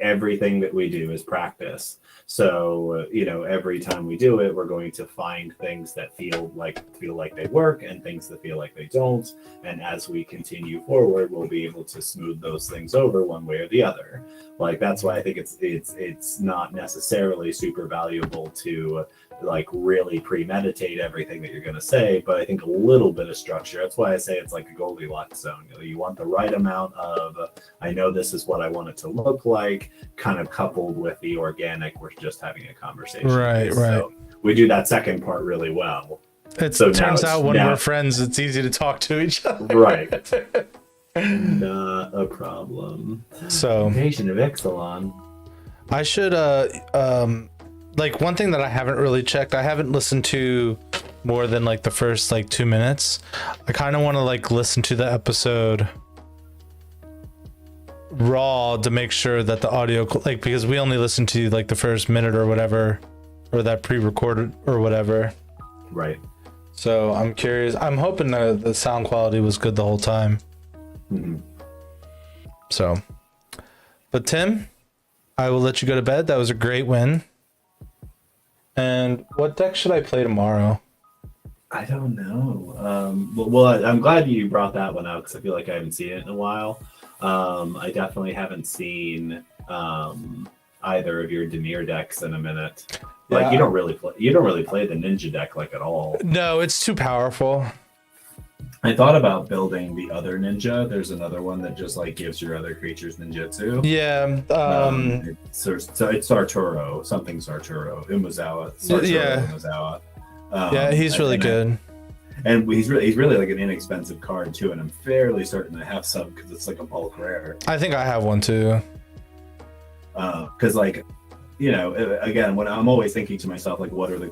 everything that we do is practice. So, every time we do it, we're going to find things that feel like they work and things that feel like they don't. And as we continue forward, we'll be able to smooth those things over one way or the other. Like, that's why I think it's not necessarily super valuable to like really premeditate everything that you're going to say, but I think a little bit of structure. That's why I say it's like a Goldilocks zone. You want the right amount of, I know this is what I want it to look like, kind of coupled with the organic, we're just having a conversation. Right. So we do that second part really well. Turns out when we're friends, it's easy to talk to each other. Right. Not a problem. So, Nation of Ixalan. I should like one thing that I haven't really checked, I haven't listened to more than like the first like 2 minutes. I kind of want to like listen to the episode raw to make sure that the audio, like, because we only listened to like the first minute or whatever, or that pre-recorded or whatever. Right. So I'm curious. I'm hoping the sound quality was good the whole time. Mm-hmm. So, but Tim, I will let you go to bed. That was a great win. And what deck should I play tomorrow? I don't know. Well, I'm glad you brought that one out because I feel like I haven't seen it in a while. I definitely haven't seen either of your Demir decks in a minute. Like Yeah. you don't really play the ninja deck like at all. No, it's too powerful. I thought about building the other ninja. There's another one that just like gives your other creatures ninjutsu. Yeah. So it's Arturo, something Sarturo, Umazawa. Yeah. Umazawa. Yeah, he's really good. And he's really like an inexpensive card too, and I'm fairly certain I have some because it's like a bulk rare. I think I have one too. Because like, you know, again, when I'm always thinking to myself like, what are the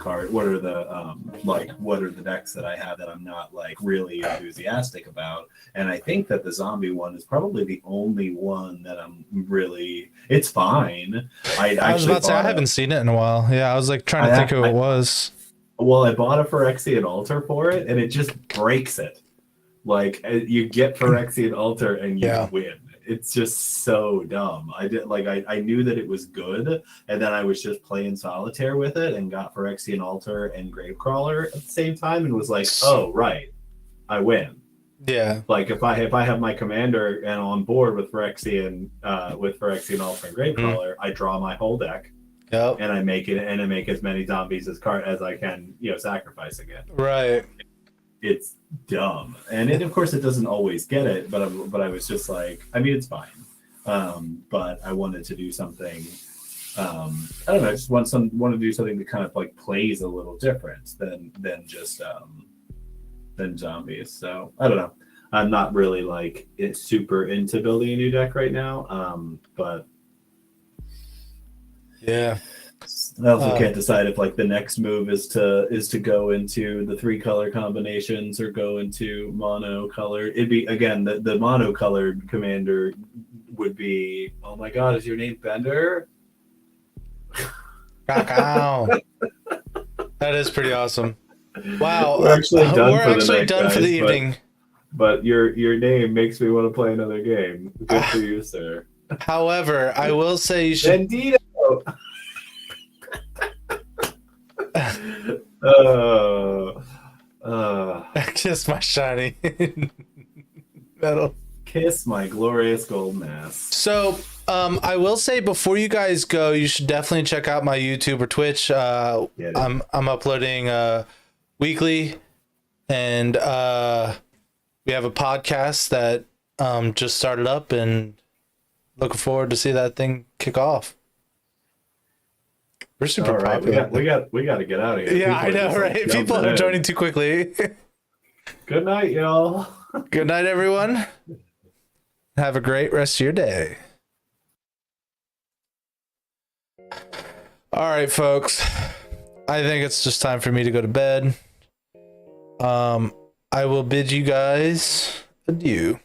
decks that I have that I'm not like really enthusiastic about? And I think that the zombie one is probably the only one that I'm really. It's fine. I was about to say I haven't seen it in a while. Yeah, I was like trying to think who it was. Well, I bought a Phyrexian Altar for it, and it just breaks it. Like you get Phyrexian Altar and you win. It's just so dumb. I knew that it was good, and then I was just playing solitaire with it and got Phyrexian Altar and Gravecrawler at the same time, and was like, oh right, I win. Yeah. Like if I have my commander and on board with Phyrexian Altar and Gravecrawler, I draw my whole deck. Yep. And I make as many zombies as I can, sacrifice again. Right. It's dumb, and of course it doesn't always get it. But I was just like, I mean, it's fine. But I wanted to do something. I don't know. I just want to do something that kind of like plays a little different than just than zombies. So I don't know. I'm not really like super into building a new deck right now. But. Yeah. I also can't decide if like the next move is to go into the 3 color combinations or go into mono color. It'd be again the mono colored commander would be, oh my god, is your name Bender? That is pretty awesome. Wow. We're actually done for the evening. But your name makes me want to play another game. Good for you, sir. However, I will say you should. Bandito. Kiss my shiny metal. Kiss my glorious golden ass. So, I will say before you guys go, you should definitely check out my YouTube or Twitch. I'm uploading weekly, and we have a podcast that just started up, and looking forward to see that thing kick off. We're super popular. We got to get out of here. Yeah, I know, right? People are joining too quickly. Good night, y'all. Good night, everyone. Have a great rest of your day. All right, folks. I think it's just time for me to go to bed. I will bid you guys adieu.